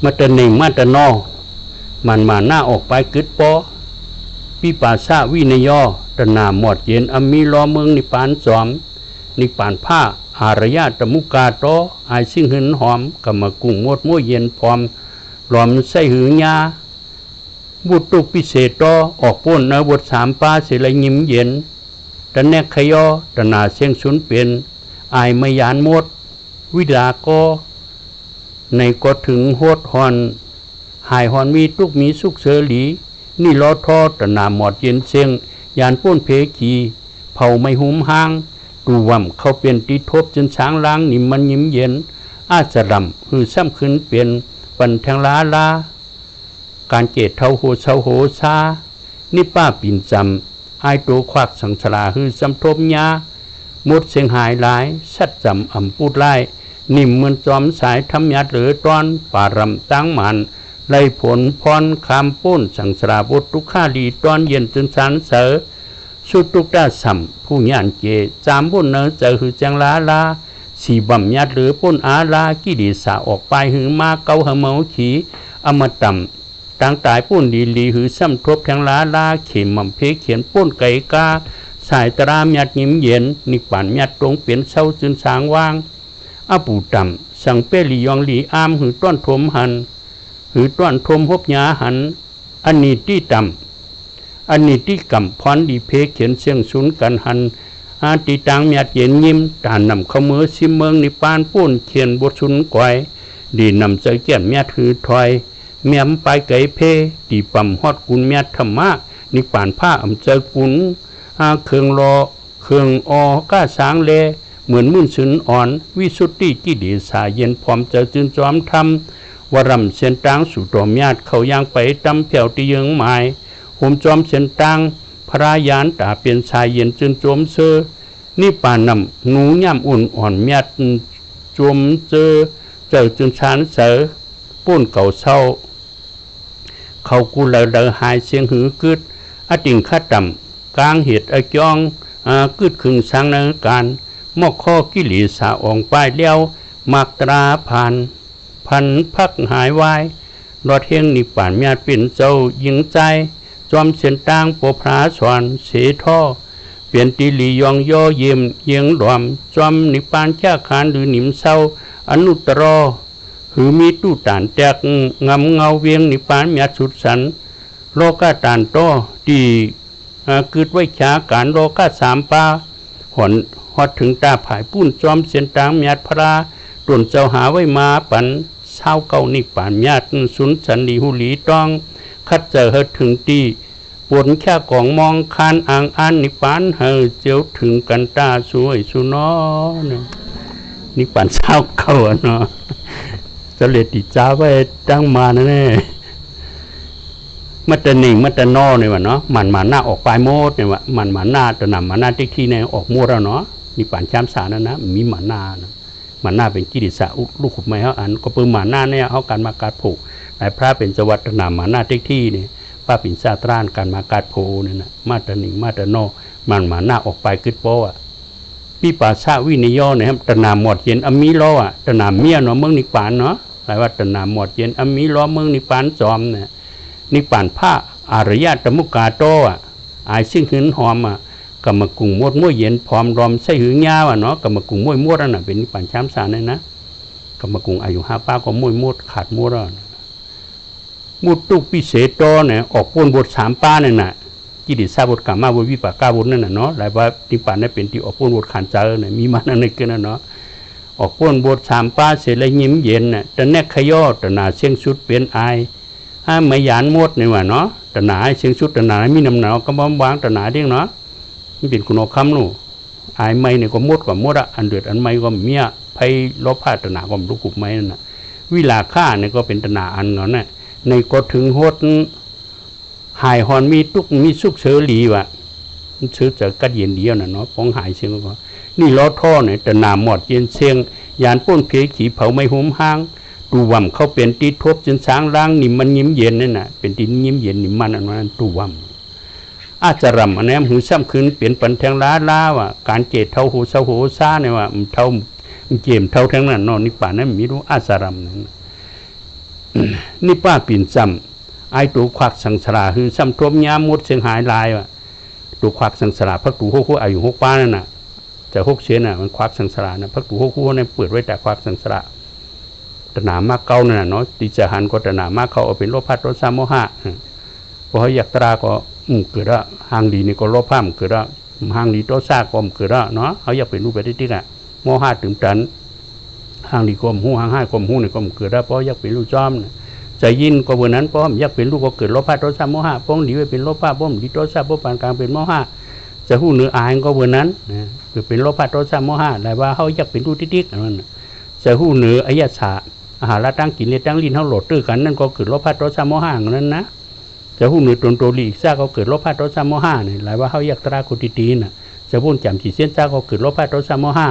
มาตะหนึ่งมาตะนอมันมาหน้าออกไปกึดปอพี่ป่าซาวินยอตะนาหมดเย็นมีล้อเมืองนิพพานจอมนิพพานผ้าอารยะตะมุกาโตไอซิ่งหืนหอมกำมากุ้งมดม้วยเย็นพร้อมหลอมใส่หือยาบุตรพิเศษโตออกป้นนะบท3 ป้าเสลยยิ้มเย็นตะแนกขยอตะนาเสียงสุนเปลี่ยนไอไม่ยานมดวิดาก็ในก็ถึงโหดหอนหายหอนมีตุกมีสุกเสลีนี่ล้อทอตะนาหมดเย็นเสียงยานป้นเพกีเผาไม่หุ่มห้างดูว่ำเขาเปลี่ยนตีทบจนช้างล้างนิ่มมันยิ้มเย็นอาจรำหือซ้ำขึ้นเปลี่ยนปันแทงลาการเกตเท่าโหเศร้าโหซานี่ป้าปิ่นจำไอตัวควักสังสลาหือซ้ำทบยาหมดเสียงหายหลายชัดจำอ่ำพูดไล่นิ่มเหมือนจอมสายทำยัดหรือตอนป่ารำตั้งมันไล่ผลพรคำป้นสังสลาบททุกข้าดีตอนเย็นจนสันเสอสุดทุกด้าสัมผู้ยานเกจามบุญเนอเจอหือจังลา สีบำยัดหรือป้นอาลากิเลสาออกไปหือมาเกาหะเมาขีอมตำต่างตายป้นดีลีหือซ้ำทบแทงลาลาเข็มมั่มเพเขียนป้นไก่กาสายตรามยัดยิ้มเย็นนิป่านยัดตรงเปลี่ยนเศร้าจืนสางว่างอปูต่ำสังเปลียองลีอามหือต้อนทมหันหือต้อนทมพบยาหันอันนี้ที่ต่ำอันนี้ที่กำพรดีเพเขียนเสียงสุนกันหันอาติตังยัดเย็นยิ้มตานนำขมือซิเมืองนิปานป้นเขียนบทสุนก่อยดีนำใจแก่มยัดหือถอยเมียมไปไก่เพตีปั๊มฮอดกุนเมียธรรมะนิปานผ้าอำเจอกุนเครื่องรอเครื่องก้าสางเลเหมือนมุ่นสืนอ่อนวิสุทธิกิเลสาเย็นพร้อมจะจืนจอมทำวรำเสียนตางสู่ตอมญาติเขาย่างไปตำเผียวตีเยืองหมายโหมจอมเสียนตางพระยานตาเปลี่ยนชายเย็นจืนโจมเซอนี่ป่านนำหนูย่ำอุ่นอ่อนเมียดจมเจอจืนชานเสอป้นเก่าเศร้าเขากูเลยหายเสียงหือกึดอติงข้าต่ำกลางเหตุจองกึดขึงสังในการมอกข้อกิเลสาอองป้ายเลี้ยวมักตราผ่านพันพักหายวายรอดเฮงนิป่านเมียเป็นเจ้ายิงใจจอมเสียนตางโปพระสอนเสท่อเปลี่ยนตีลียองย่อเยี่ยมเยียงหลอมจอมนิปานแค่ขานหรือหนิมเศร้าอนุตรอหือมีตู้ตานแตกงำเงาเวียงนิปานเมียสุดสันโลกาตานโตดีกึดไว้ขาการโลกาสามปาหอนฮอดถึงตาผายปุ้นจอมเสียนตางเมียพระตนเจ้าหาไว้มาปันเศร้าเก่านิป่านเมียสุนสันดีหุลีต้องคัดเจอเฮถึงตีปนแค่กองมองคานอ่างอันนิปานเฮเจียวถึงกันตาสวยสุนอนิปานเศร้าเก่าเนาะจะเลติจ้าไว้ตั้งมาแน่มัตตหนิงมัตตนอเนี่ยวะเนาะมันหน้าออกปลายโมดเนี่ยวะมันหน้าตะนำมันหน้าที่ที่เนี่ยออกโมดแล้วเนาะนิปานช้ำสานั่นนะมีมันหน้าเป็นกิริสาลูกขุบไม้เขาอันก็เปิ่มหน้าเนี่ยเขาการมาการผูกนายพระเป็นจวัตนามหน้าที่เนี่ยป้าปิ่นซาตรานการมาการโพเนี่ยนะมาตรหนิงมาตรโนมันหน้าออกไปกึดโป้อะพี่ป่าชาวินิยเนี่ยตนามหมดเย็นอมีล้ออะตนามเมียเนาะเมืองนิปานเนาะหลายว่าตนามหมดเย็นอมีล้อเมืองนิปานจอมเนี่ยนิปานผ้าอารยะตมุกาโตอ่ะอายซึ่งหืนหอมอ่ะกำมะกุ่งมดม้วยเย็นพร้อมรอมใส่หือยาวอ่ะเนาะกำมะกุ่งม้วยมดนั่นน่ะเป็นนิปานช้ำสารนั่นนะกำมะกุ่งอายุ5ป้าก็ม้วยมดขาดมดอ่ะมุดตุกพิเศษโตเนี่ยออกปนบท3ป้าเนี่ยน่ะกิริสาบทกามาบทวิปากาบทนั่นน่ะเนาะหลายว่านิปานนั่นเป็นที่ออกปนบทขันเจอเนี่ยมีมานั่นกันนะเนาะออกปนบท3ป้าเสร็จแล้วยิ้มเย็นน่ะแต่แนกขยอแต่หน้าเชียงสุดเป็นอายไม่ยานมดนี่ว่าเนาะตนาเชียงชุดตนามีน้ำหนาวก็บ้าวางตนาเด้งเนาะนี่เป็นคุณคำนู่อายไม่เนี่ยก็มดกว่ามดอ่ะอันเดือดอันไม่ก็เมียไพ่ลบผ้าตนาก็ลูกกุบไม่นั่นน่ะวิลาฆ่าเนี่ยก็เป็นตนาอันเนาะเนี่ยในก็ถึงโหดหายหอนมีตุกมีสุกเสรีว่ะเชื้อจะกัดเย็นเดียวน่ะเนาะป้องหายเชียงก็นี่ล้อท่อเนี่ยตนาหมดเย็นเชียงยานป้นเพขีเผาไม่หุ่มห้างตูวำเขาเป็นตีทบจนช้างล้างนิ่มมันยิ้มเย็นนั่นน่ะเป็นตียิ้มเย็นนิ่มมันอันนั้นตูวำอาจจะรำอันนี้หูซ้ำคืนเปลี่ยนปันแทงล้าว่ะการเกตเท่าหูเศร้าหูซ่าเนี่ยว่าเท่าเกมเท่าแทงนั้นนอนนิป่านนั้นมีรู้อาจารำนั่นนี่ป้าปีนซ้ำไอตัวควักสังสาราคือซ้ำทวมยามมดเสียงหายลายว่ะตัวควักสังสาราพักตูคู่อายุ6 ป้านั่นน่ะจะ6 เชนน่ะมันควักสังสารานะพักตูคู่เนี่ยเปิดไว้แต่ควักสังสาราตนามาเก่านั่นน่ะเนาะติจหันก็ตนามาเขาเอาเป็นโลภะโทสะโมหะพอเขาอยากตราก็เกิดละหางดีนี่ก็โลภะเกิดละหางดีโทสะก็เกิดละเนาะเขาอยากเป็นรูปแบบที่อ่ะโมหะถึงตันหางดีก็หูหางห้าก็หูนี่ก็เกิดละเพราะอยากเป็นรูปจอมใจยินก็เบอร์นั้นเพราะอยากเป็นรูปก็เกิดโลภะโทสะโมหะป้องดีไว้เป็นโลภะป้องดีโทสะป้องปานกลางเป็นโมหะจะหูเหนืออายก็เบอร์นั้นเกิดเป็นโลภะโทสะโมหะแต่ว่าเขาอยากเป็นรูปติ๊กๆนั่นจะหูเหนืออายะฉะอาหารตั้งกินเนี่ยตั้งลิ้นเขาโหลดตื้อกันนั่นก็เกิดโลภะโทสะโมหะนั้นนะจะหูเหนือตนโตลีกซาก็เกิดโลภะโทสะโมหะเนี่ยหลายว่าเขาอยากตราคุติตีน่ะจะพูดจำจีเส้นซาก็เกิดโลภะโทสะโมหะ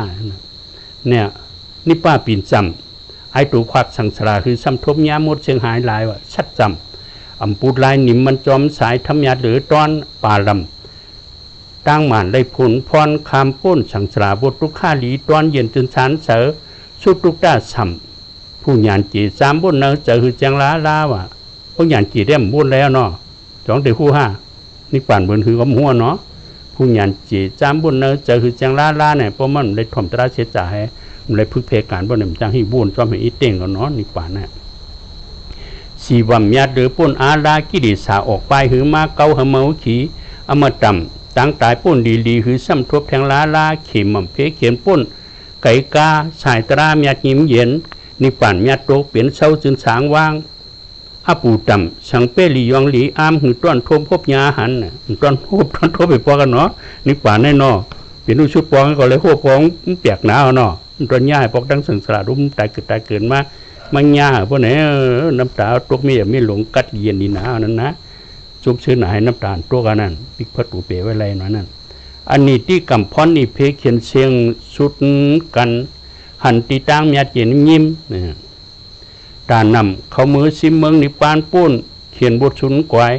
เนี่ยนี่ป้าปีนจำไอตัวควักสังสาราคือซ้ำทบยามดเชียงหายลายว่าชัดจำอำปูดลายหนิมมันจอมสายทำยาหรือตอนป่าลำ ตั้งหมันได้ผลพรคำป้นสังสราบททุกข้าหลีตอนเย็นจนชานเสือสุดทุกด้าสัมผู้หยานจีสามบนเนอเจอคือจังลาว่ะผู้หยานจีได้บุญแล้วเนาะสองเดือนคู่ห้านี่ป่านบนคือกับหัวเนาะผู้หยานจีสามบนเนอเจอคือจังลาเนี่ยเพราะมันได้ถ่อมตราเสียจ่ายมันได้พึกเพการบนเนี่ยมันจังให้บุญจอมให้อีเต่งกันเนาะนี่ป่านเนี่ยสีวัมยาหรือป่นอาลากิริสาออกไปหือมาเกาหเมาขีอมต่ำตั้งตายป่นดีหือซ้ำทบแทงลาเข็มมั่มเพเขียนป่นไก่กาสายตราเมียยิ้มเย็นนิป่านเมียโตเปลี่ยนเศร้าจึงสางว่างอาปูต่ำสังเปรียองหลีอามหือต้นทมพบยาหันต้นทบไปปอกันเนาะนิป่านแน่นอเปลี่ยนรูชุดปองก็เลยหัวปองเปียกหนาวเนาะต้นหญ้าปอกดังสังสารรุ่มตายเกิดมามันหญ้าพวกไหนน้ำตาตกไม่หลงกัดเย็นดีหนาวนั่นนะจุ่มชื้นหายน้ำตาลตัวกันนั่นปิกพัดปูเป๋ไว้ไรหน่อยนั่นอันนี้ที่กำพรนี่เพเขียนเสียงสุดกันหันตีตั้งเมียเจียนยิ้มตานำเขามือซิมเมืองนิปานปุ้นเขียนบทสุนกวาย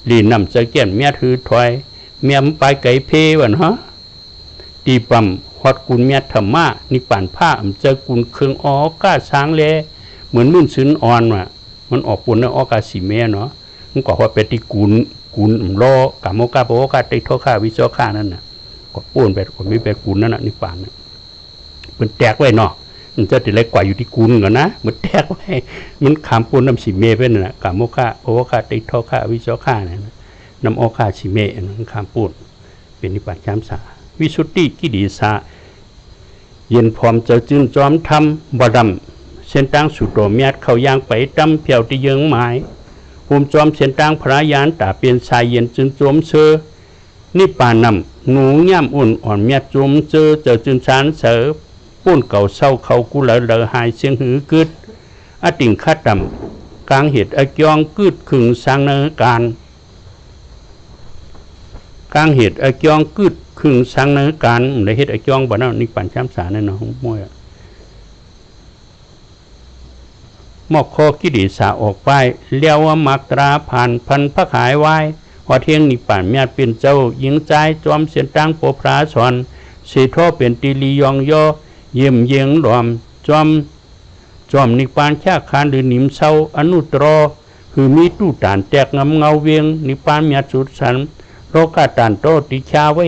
หลีนำจะเกี่ยนเมียถือถอยเมียมไปไก่เพวันฮะตีปั๊มฮอดกุลเมียธรรมะนิปานผ้าเจอกุลเครื่องอ้อก้าช้างเลเหมือนมุ่นซื้นอ่อนว่ะมันออกปุ่นแล้วอ้อกาสีเมียเนาะมันก็ว่าเป็นตีกุลโลกามกาโปกาติโทข้าวิโสข้านั่นน่ะก็ปุ้นไปคนไม่ไปกุลนั่นน่ะนิปานมันแตกไว้เนาะมันจะติดอะไรกว่าอยู่ที่กุลก่อนนะมันแตกไว้มันขามปูนน้ำสีเมเป็นน่ะกามโมฆะโอฆะติโทฆะวิโสฆะเนี่ยน้ำโอฆะสีเมนั่นขามปูนเป็นนิพพานจามสาวิสุทธิกิริสาเย็นพร้อมจะจึงจอมทำบดำเส้นตั้งสุดโตเมียดเขายางไปดำเพียวที่เยื้องไม้ภูมิจอมเส้นตั้งพระยานตาเปลี่ยนสายเย็นจึงจมเสือนิพพานนำหนูย่ำอุ่นอ่อนเมียดจมเจอจึงชานเสือปุ่นเก่าเศร้าเขากูเลอหายเสียงหือกึดอติ่งคัดดำกลางเหตุอยองกึดขึงสร้างเนื้อการกลางเหตุอยองกึดขึงสร้างเนื้อการในเหตุอยองบ่นั่นนิพพานช้ำสารนั่นเนาะมวยมอกคอกิริสาออกไปเลี้ยวว่ามักตราผ่านพันพระขายไว้พอเที่ยงนิพพานเมียเป็นเจ้าหญิงใจจอมเสียนตั้งโปพระสอนเสโทเป็นตีลียองย่อเยี่ยมเยียงหลอมจอมนิพพานแค่คานหรือนิมเศร้าอนุตรอคือมีตู้ตานแตกงำเงาเวียงนิพพานเมียสุดสันโลกาตานโตติชาไว้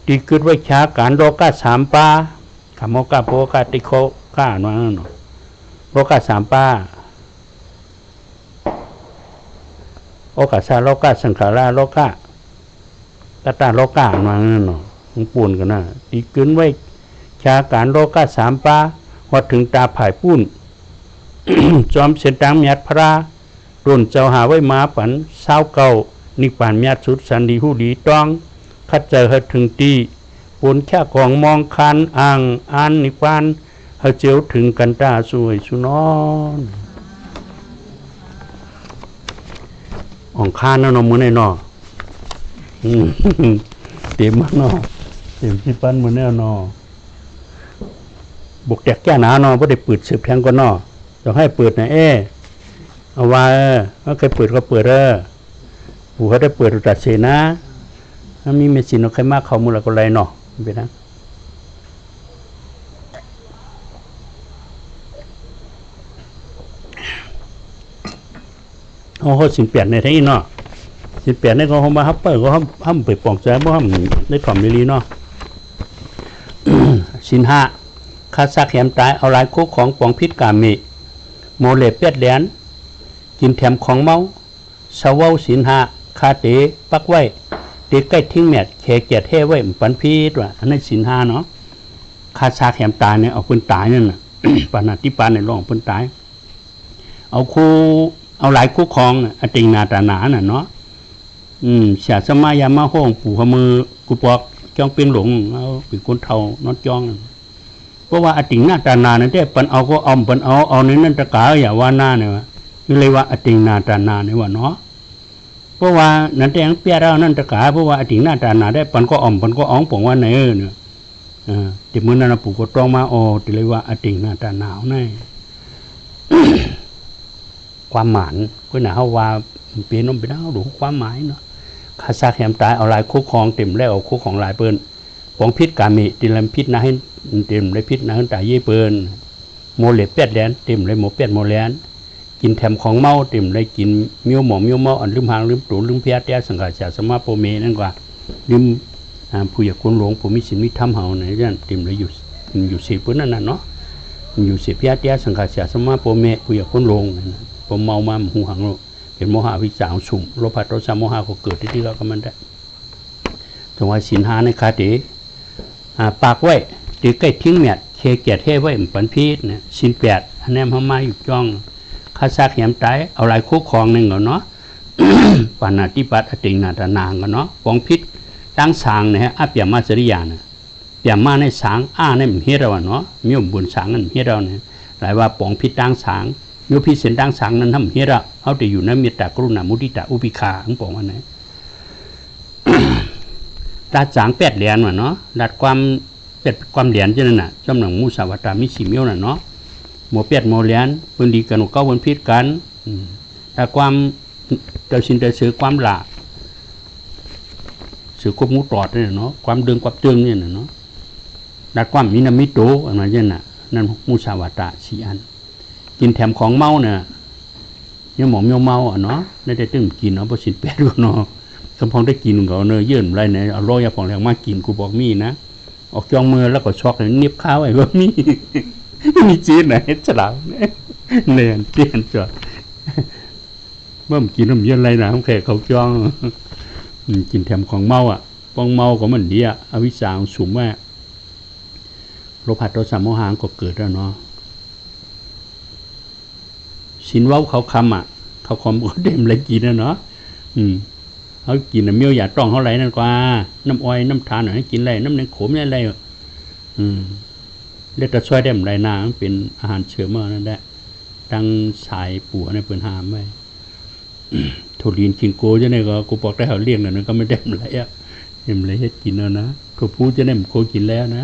ติเกิดไว้ชาการโลกาสามปาขามกาโปกาติโคก้านั่นโลกาสามปาโอกาสาโลกาสังขาราโลกาตาตาโลกานั่นเนาะมันปูนกันนะติเกิดไว้ชาการโลกาสามปาพอถึงตาผายปุ้น จอมเสียนตังเมียดพระรุ่นเจ้าหาไว้มาปันเศร้าเก่านิพพานเมียดสุดสันดีหูดีต้องคัดเจอถึงตีปนแค่ของมองคันอ่างอ่านนิพพานเฮเจียวถึงกันตาสวยสุนอนอ่องคานนมือในนอเต็มมันนอเต็มที่ปั้นมือแน่นอบกแตกแก่หนาเนาะบ่ได้เปิดสืบแทงก็เนาะต้องให้เปิดนะเอาว่าเขาเคยเปิดก็เปิดผู้เขาได้เปิดตัดเสนะถ้ามีเมสินเอาใครมากเขามูลก็ไรเนาะเป็นนะเขาสินเปลี่ยนในที่เนาะสินเปลี่ยนในเขามาฮับเปิดก็ห้ามเปิดปองใจเพราะห้ามได้ถ่อมลีเนาะสินห้าคาซักแหมตายเอาลายคุกของปองพิษกามิโมเลเปียดแหลนกินแถมของเมาสาวาสินหาคาเตปักไว้เตใกล้ทิ้งแมดแขกเกียรเทไว้ปันพีดว่ะอันนั้นสินหาเนาะคาซักแหมตายเนี่ยเอาปืนตายนั่นน่ะ ปานาติปานในร่องปืนตายเอาหลายคุกของอติงนาตานาน่ะเนาะเสียสมัยยามาห้องปู่ขมือกูปอกจ้องเป็นหลงเอาเป็นคนเท่านอนจ้องเพราะว่าอติงนาตานาเนี่ยได้ปันเอาก็เอาปันเอาในนั้นตะกาอย่าว่าหน้าเนี่ยวะนี่เลยว่าอติงนาตานาเนี่ยว่าเนาะเพราะว่านั่นแต่ยังเปียเรานั่นตะกาเพราะว่าอติงนาตานาได้ปันก็ปันก็อ๋องปองว่าเนี่ยติมือนั้นปู่ก็ต้องมาติเลยว่าอติงนาตาหนาวนี่ ความหมายก็หนาว่าเปลี่ยนน้องไปแล้วดูความหมายเนาะ ข้าซากแหมตายเอาลายคู่ครองเต็มแล้วเอาคู่ของลายเปิ้นปองพิษกามิติลำพิษนะให้เต็มเลยพิษนะให้ตายเย่เปิ้นโมเลเป็ดแลนเต็มเลยโมเป็ดโมแลนกินแถมของเมาเต็มเลยกินมิ้วหมอมิ้วเมาอันลืมหางลืมตูลืมเพียแต้สังกัดจากสมาโปเมนั่นกว่าลืมผู้อยากคนหลงผู้มีศีลมีธรรมเฮาเนี่ยนั่นเต็มเลยอยู่สี่เปิ้นนั่นน่ะเนาะอยู่สี่เพียแต้สังกัดจากสมาโปเมผู้อยากคนหลงพอเมามาหูหังเป็นโมหะวิจารสุ่มโลภะโทสะโมหะก็เกิดที่แล้วก็มันได้จังหวะศีลหาในคาติปากไว้ตีใกล้ทิ้งเมียดเคเกียรติเทไว้ปันพีดเนี่ยศีลแปดอันนี้พม่าอยู่จ้องข้าซากแหมตายเอาลายคู่ครองหนึ่งเนาะ ปานาติปัตอติงนาตนางเนาะปองพิษตั้งสางเนี่ยอาเปียมาจริยาเนี่ยเปียมาในสางเนี่ยเฮ็ดเราเนาะมีบุญสางนั่นเฮ็ดเราเนี่ยหลายว่าปองพิษตั้งสางโยพิเศษตั้งสางนั้นทำเฮ็ดเราเขาจะอยู่ในเมตตากรุณามุทิตาอุปิคาของปองอันไหน ดัดจางเป็ดเหรียญว่ะเนาะดัดความเป็ดความเหรียญเจ้านั่นน่ะจำหนังมุสาวตามิสิเมียวน่ะเนาะหมอเป็ดหมอเหรียญปืนดีกันก็วนพิษกันแต่ความเจ้าสินเจ้าสือความหละสือควบงูตอดเนี่ยเนาะความเดืองความเตืองเนี่ยเนาะดัดความมินามิโตอะไรเงี้ยน่ะนั่นมุสาวตาสี่อันกินแถมของเมาเนี่ยยังหมอมยเมาอ่ะเนาะได้แต่ตึ้งกินเนาะพอสินเป็ดก็เนาะคำพองได้กินเขาเนยยื่นอะไรเนี่ยเอาโรยของแรงมากกินกูบอกมีนะออกจองมือแล้วก็ช็อกเลยนิบข้าวไอ้ก็มีจีนไหนฉลาดเนี่ยเตี้ยนจอดเมื่อกินน้ำเย็นอะไรนะเขาแค่เขาจ้องกินแถมของเมาอ่ะปองเมาก็มันดีอ่ะอวิชชาสูงมากโลภะโทสะโมหะก็เกิดแล้วเนาะสินเว้าเขาคำอ่ะเขาคำก็เต็มเลยกินนะเนาะเขากินน้ำเมียวอย่าต้องเขาไหลนั่นกว่าน้ำอ้อยน้ำทานหน่อยกินอะไรน้ำแดงขมอะไรเลือดจะช่วยได้ไหมนาเป็นอาหารเชื้อเมื่อนั่นแหละตั้งสายปัวในเปิ่นหามไว้ถั่วลีนกินโกจะได้ก็กูบอกได้เขาเลี้ยงนั่นก็ไม่ได้อะไรอ่ะเห็นอะไรให้กินแล้วนะถั่วพูจะได้โกกินแล้วนะ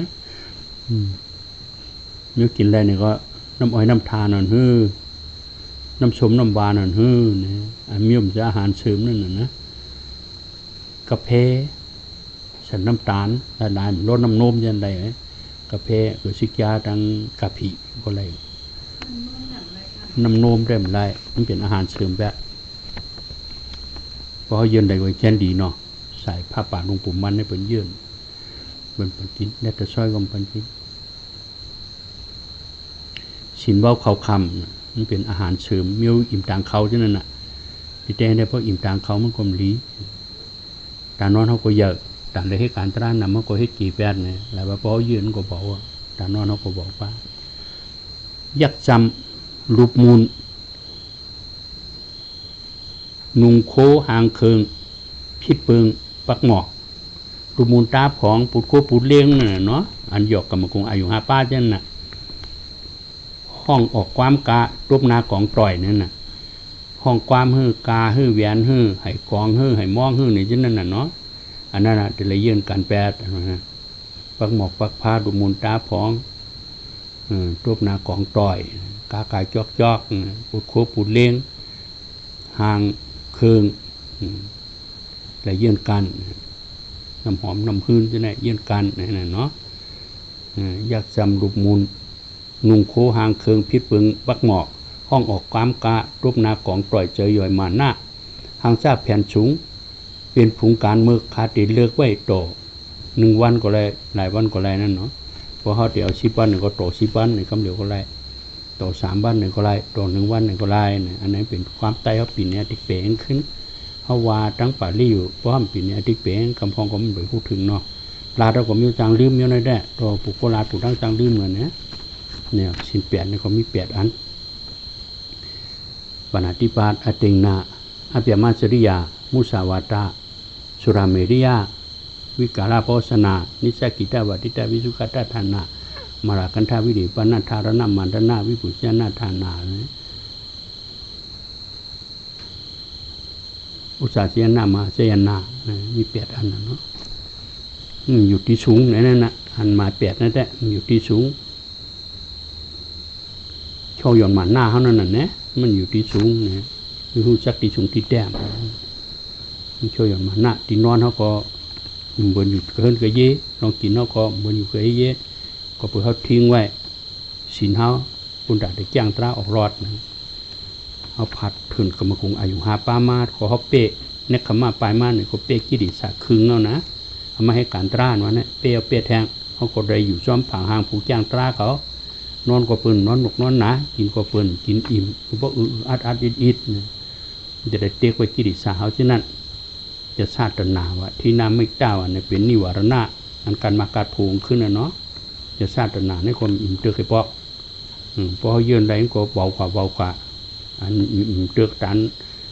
เมื่อกินอะไรเนี่ยก็น้ำอ้อยน้ำทานนั่นน้ำส้มน้ำหวานนั่นเนี่ยอันเมียวจะอาหารเสริมนั่นนะกาแฟใส่น้ำตาลละลายลดน้ำนมยันไรกาแฟหรือซิกยาดังกะปิก็ไรน้ำนมได้ไหมไรมันเป็นอาหารเสริมแบบเพราะเยือนใดไว้แค่ดีเนาะใส่ผ้าป่าลงปุ่มมันให้เป็นเยือนเป็นกินได้แต่ซอยก็เป็นกินสินว่าเขาคำมันเป็นอาหารเสริมเมียวอิ่มต่างเขาเช่นนั้นน่ะที่แจ้งได้เพราะอิ่มต่างเขามันก็ลีตานอนเขาก็เยอะต่างเลยให้การตรานำมันก็ให้กี่แปดเนี่ยหลายว่าพอยืนก็บอกว่าตานอนเขาก็บอกว่ายักจำรูปมูลนุงโคหางเคืองพิษเปิงปักหมอกรูปมูลตาผองปุดโคปุดเลี้ยงเนี่ยเนาะอันหยอกกับมะกงอายุ5 ป้าเช่นน่ะห้องออกความกะรูปนาของปล่อยนั่นน่ะห้องความฮื้อกาฮื้อแหวนฮื้อไห้กองฮื้อไห้มองฮื้อนี่เช่นนั้นน่ะเนาะอันนั้นน่ะจะเลยยื่นการแปดปักหมอกปักผ้าดูมูลตาผองรูปนาของต่อยกากายจอกปุดโคปุดเลี้ยงหางเคืองเลยยื่นกันน้ำหอมน้ำพื้นจะได้ยื่นกันนั่นเนาะอยากจำรูปมูลนุ่งโคหางเคืองพิษเปิงปักหมอกห้องออกความกะรูปนาของต่อยเจยย่อยมาหน้าหางซาแผ่นสูงเป็นผงการมือคาติเลือกไว้โต1 วันก็เลยหลายวันก็เลยนั่นเนาะพอเขาเดี๋ยว10 วันหนึ่งก็โต10 วันหนึ่งคำเดียวก็เลยโต3 วันหนึ่งก็เลยโต1 วันหนึ่งก็เลยเนี่ยอันนั้นเป็นความใต้เขาปีนี้ที่เปลี่ยนขึ้นเขาว่าตั้งป่าลี่อยู่เพราะว่าปีนี้ที่เปลี่ยนคำพองก็ไม่ได้พูดถึงเนาะลาเราก็มีจางลืมเยอะเลยได้ตัวปุกโกลาถูกตั้งจางลืมเหมือนเนี่ยสิน8เนี่ยเขามี8 อันปณติปาตอติงนาอภิมาจริยามุสาวาตาสุราเมริยาวิกาลาโพสนานิสกิตาวติตาวิสุขตาธานามารากันทาวิริปนาธารณมันดนาวิปุชนาธานาอุตสาเสียนามาเสียนามี8 อันนะเนาะอยู่ที่สูงนั่นน่ะอันมา8นั่นแหละอยู่ที่สูงช่อหย่อนหมันหน้าเขานั่นน่ะเนี่ยมันอยู่ที่สูงเนี่ยคือจักที่สูงที่แต้ม ช่วยอย่างมาหน้าตีนอนเขาก็บนอยู่เฮิรนก็เย่ลองกินเขาก็บนอยู่ก็เย่ก็เพื่อเขาทิ้งไว้สินเขาปุ่นด่าได้จ้างตราออกรอดนะเขาผัดถึงกรรมกงอายุหาป้ามาขอเขาเป๊ะเน็กขมาปลายมาเนี่ยเขาเป๊ะกี่ดิสาคึงเอานะเขามาให้การตราวันนี้เป๊ะเป๊ะแทงเขาก็ได้อยู่ซ้อมผางหางผูกจ้างตราเขานอนก็เปิ่นนอนหนกนอนหนากินก็เปิ่นกินอิ่มเพราะอัดอิดนะจะได้เตะไว้กี่ดิสาเขาเช่นนั้นจะทราบตนาว่าที่น้ำไม่เจ้าเนี่ยเป็นนิวรณะอันการมาการผูกขึ้นนะเนาะจะทราบตนาในความอิ่มเตือกไอ้ปอกพอเขายืนได้ก็เบากว่าอันเตือกตัน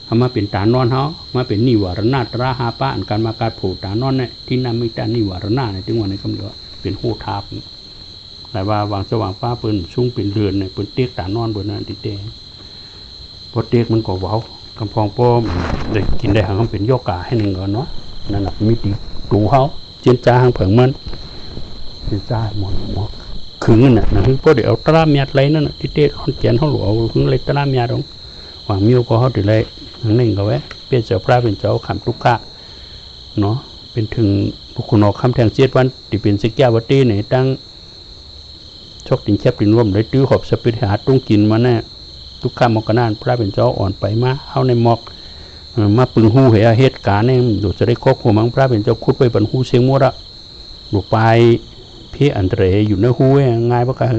ทำมาเป็นตานอนเขามาเป็นนิวรณะตราหาป้าอันการมาการผูกตานอนเนี่ยที่น้ำไม่เจ้านิวรณะในถึงวันนี้ก็มีว่าเป็นหูทับแต่ว่าวางสว่างป้าเปิ้นชุ่งเป็นเดือนเนี่ยเปิ้นเตียกตานอนบนนั้นติเตพอเตียกมันก็เบากำพองป้อมได้กินได้หางเป็นโยกาให้หนึ่งก่อนเนาะนั่นแหละมีตีตูเขาเจียนจ้าหางเผิงมันเจียนจ้าหมดขึงน่ะนะคือพอเดี๋ยวตราเมียดไรนั่นน่ะที่เตะคนเจียนเขาหลวงขึงเลยตราเมียดงหวังมิวก็เขาถือเลยนั่นเองก็ไว้เปลี่ยนเจ้าพระเป็นเจ้าขำทุกขะเนาะเป็นถึงบุคคลออกคำแทงเสียดวันที่เป็นสิกยาวัตตีเนี่ยตั้งชกติงแคบติงร่วมได้ตื้อหอบสปิริหาตุ้งกินมาแน่ทุกข้ามมกนานพระเป็นเจ้าอ่อนไปมาเข้าในหมอกมาปึงหูเหตุการณ์เนี่ยดูจะได้ครอบหัวมังพระเป็นเจ้าคุดไปบรรหูเสียงมัวละบุกไปพี่อันเตรอยู่ในหูง่ายปะกัน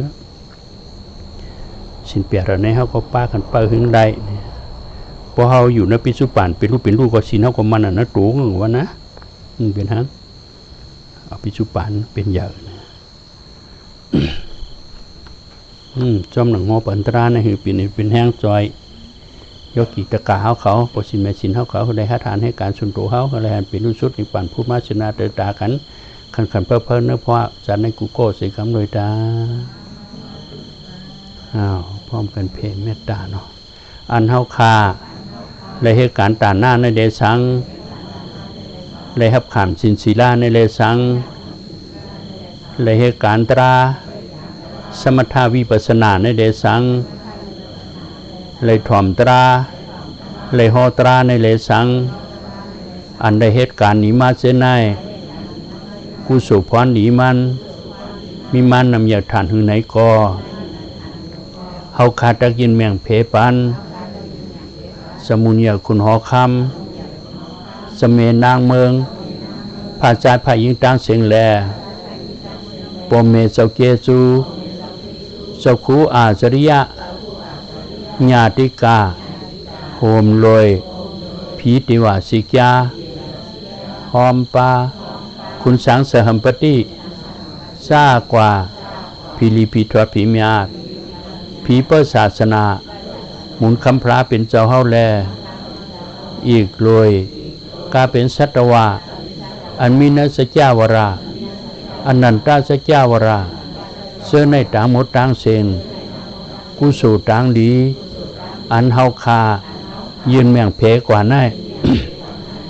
สินเปียระในเขาก็ป้ากันป้าหึงได้พอเขาอยู่ในปิสุปานเป็นลูกก็สินเขาก็มันนะตูงวะนะเป็นฮะเอาปิสุปานเป็นใหญ่จอมหนังงอปันตราในหือปีนี้เป็นแห้งจอยยกกีตะกาเขาปสินแม่สินเขาได้หาทานให้การสุนโตเขาอะไรหันเป็นรุ่นสุดในปั่นพูดมาชนะเดินตากันขันเพิ่มเนื้อเพราะจันในกูโก้สีคำเลยตาพร้อมกันเพลเมตตาเนาะอันเฮาคาเลยเหตุการณ์ตาหน้าในเดชังเลยฮับขามสินศีลาในเลสังเลยเหตุการณ์ตราสมถาวิปัสสนาในเดสังเลยถ่อมตราเลยหอตราในเลสังอันได้เหตุการณ์นี้มาเส้นในกุศลพรหนีมันมีมันนำอยากฐานหือไหนก็เฮาขาดตะกินเมียงเพปันสมุนยาคุณหอคำสเมนางเมืองผาจายผายิงต่างเสียงแลปมเมเจ้าเกจูสักคูอาจริยะญาติกาโหมลอยผีติวาสิกาหอมปาคุณสังสหัมปติซากว่าพิลิปิทวพิมยาผีเปิดศาสนาหมุนคำพระเป็นเจ้าเฮาแลอีกลอยกาเป็นสัตวะอันมีนัสเจ้าวราอันนันตาสเจ้าวราเสื้อในต่างหมดต่างเซนกุสูต่างดีอันเฮาคายืนแมงเพกว่านั่น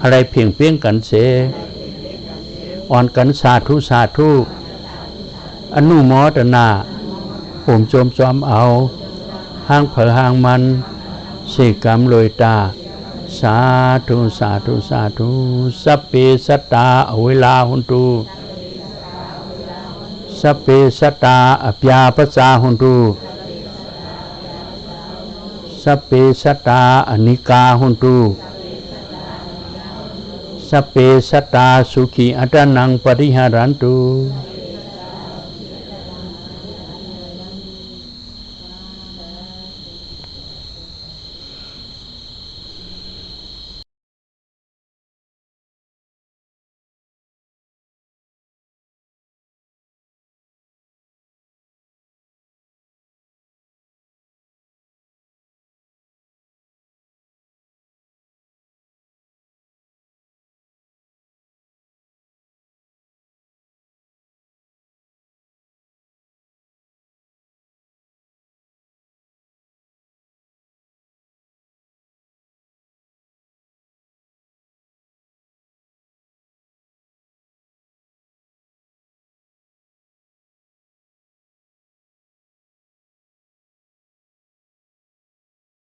อะไรเพียงเพียงกันเสอ่อนกันสาธุอนุโมทนาผมโจมจอมเอาห้างเผอห้างมันสิกรรมลอยตาสาธุสัพเพสัตตาอเวลาหุนตุสัพเพสัตตาอภยาปัสสาหุนตุสัพเพสัตตาอนิกาหุนตุสัพเพสัตตาสุขีอัตนังปริหารันตุ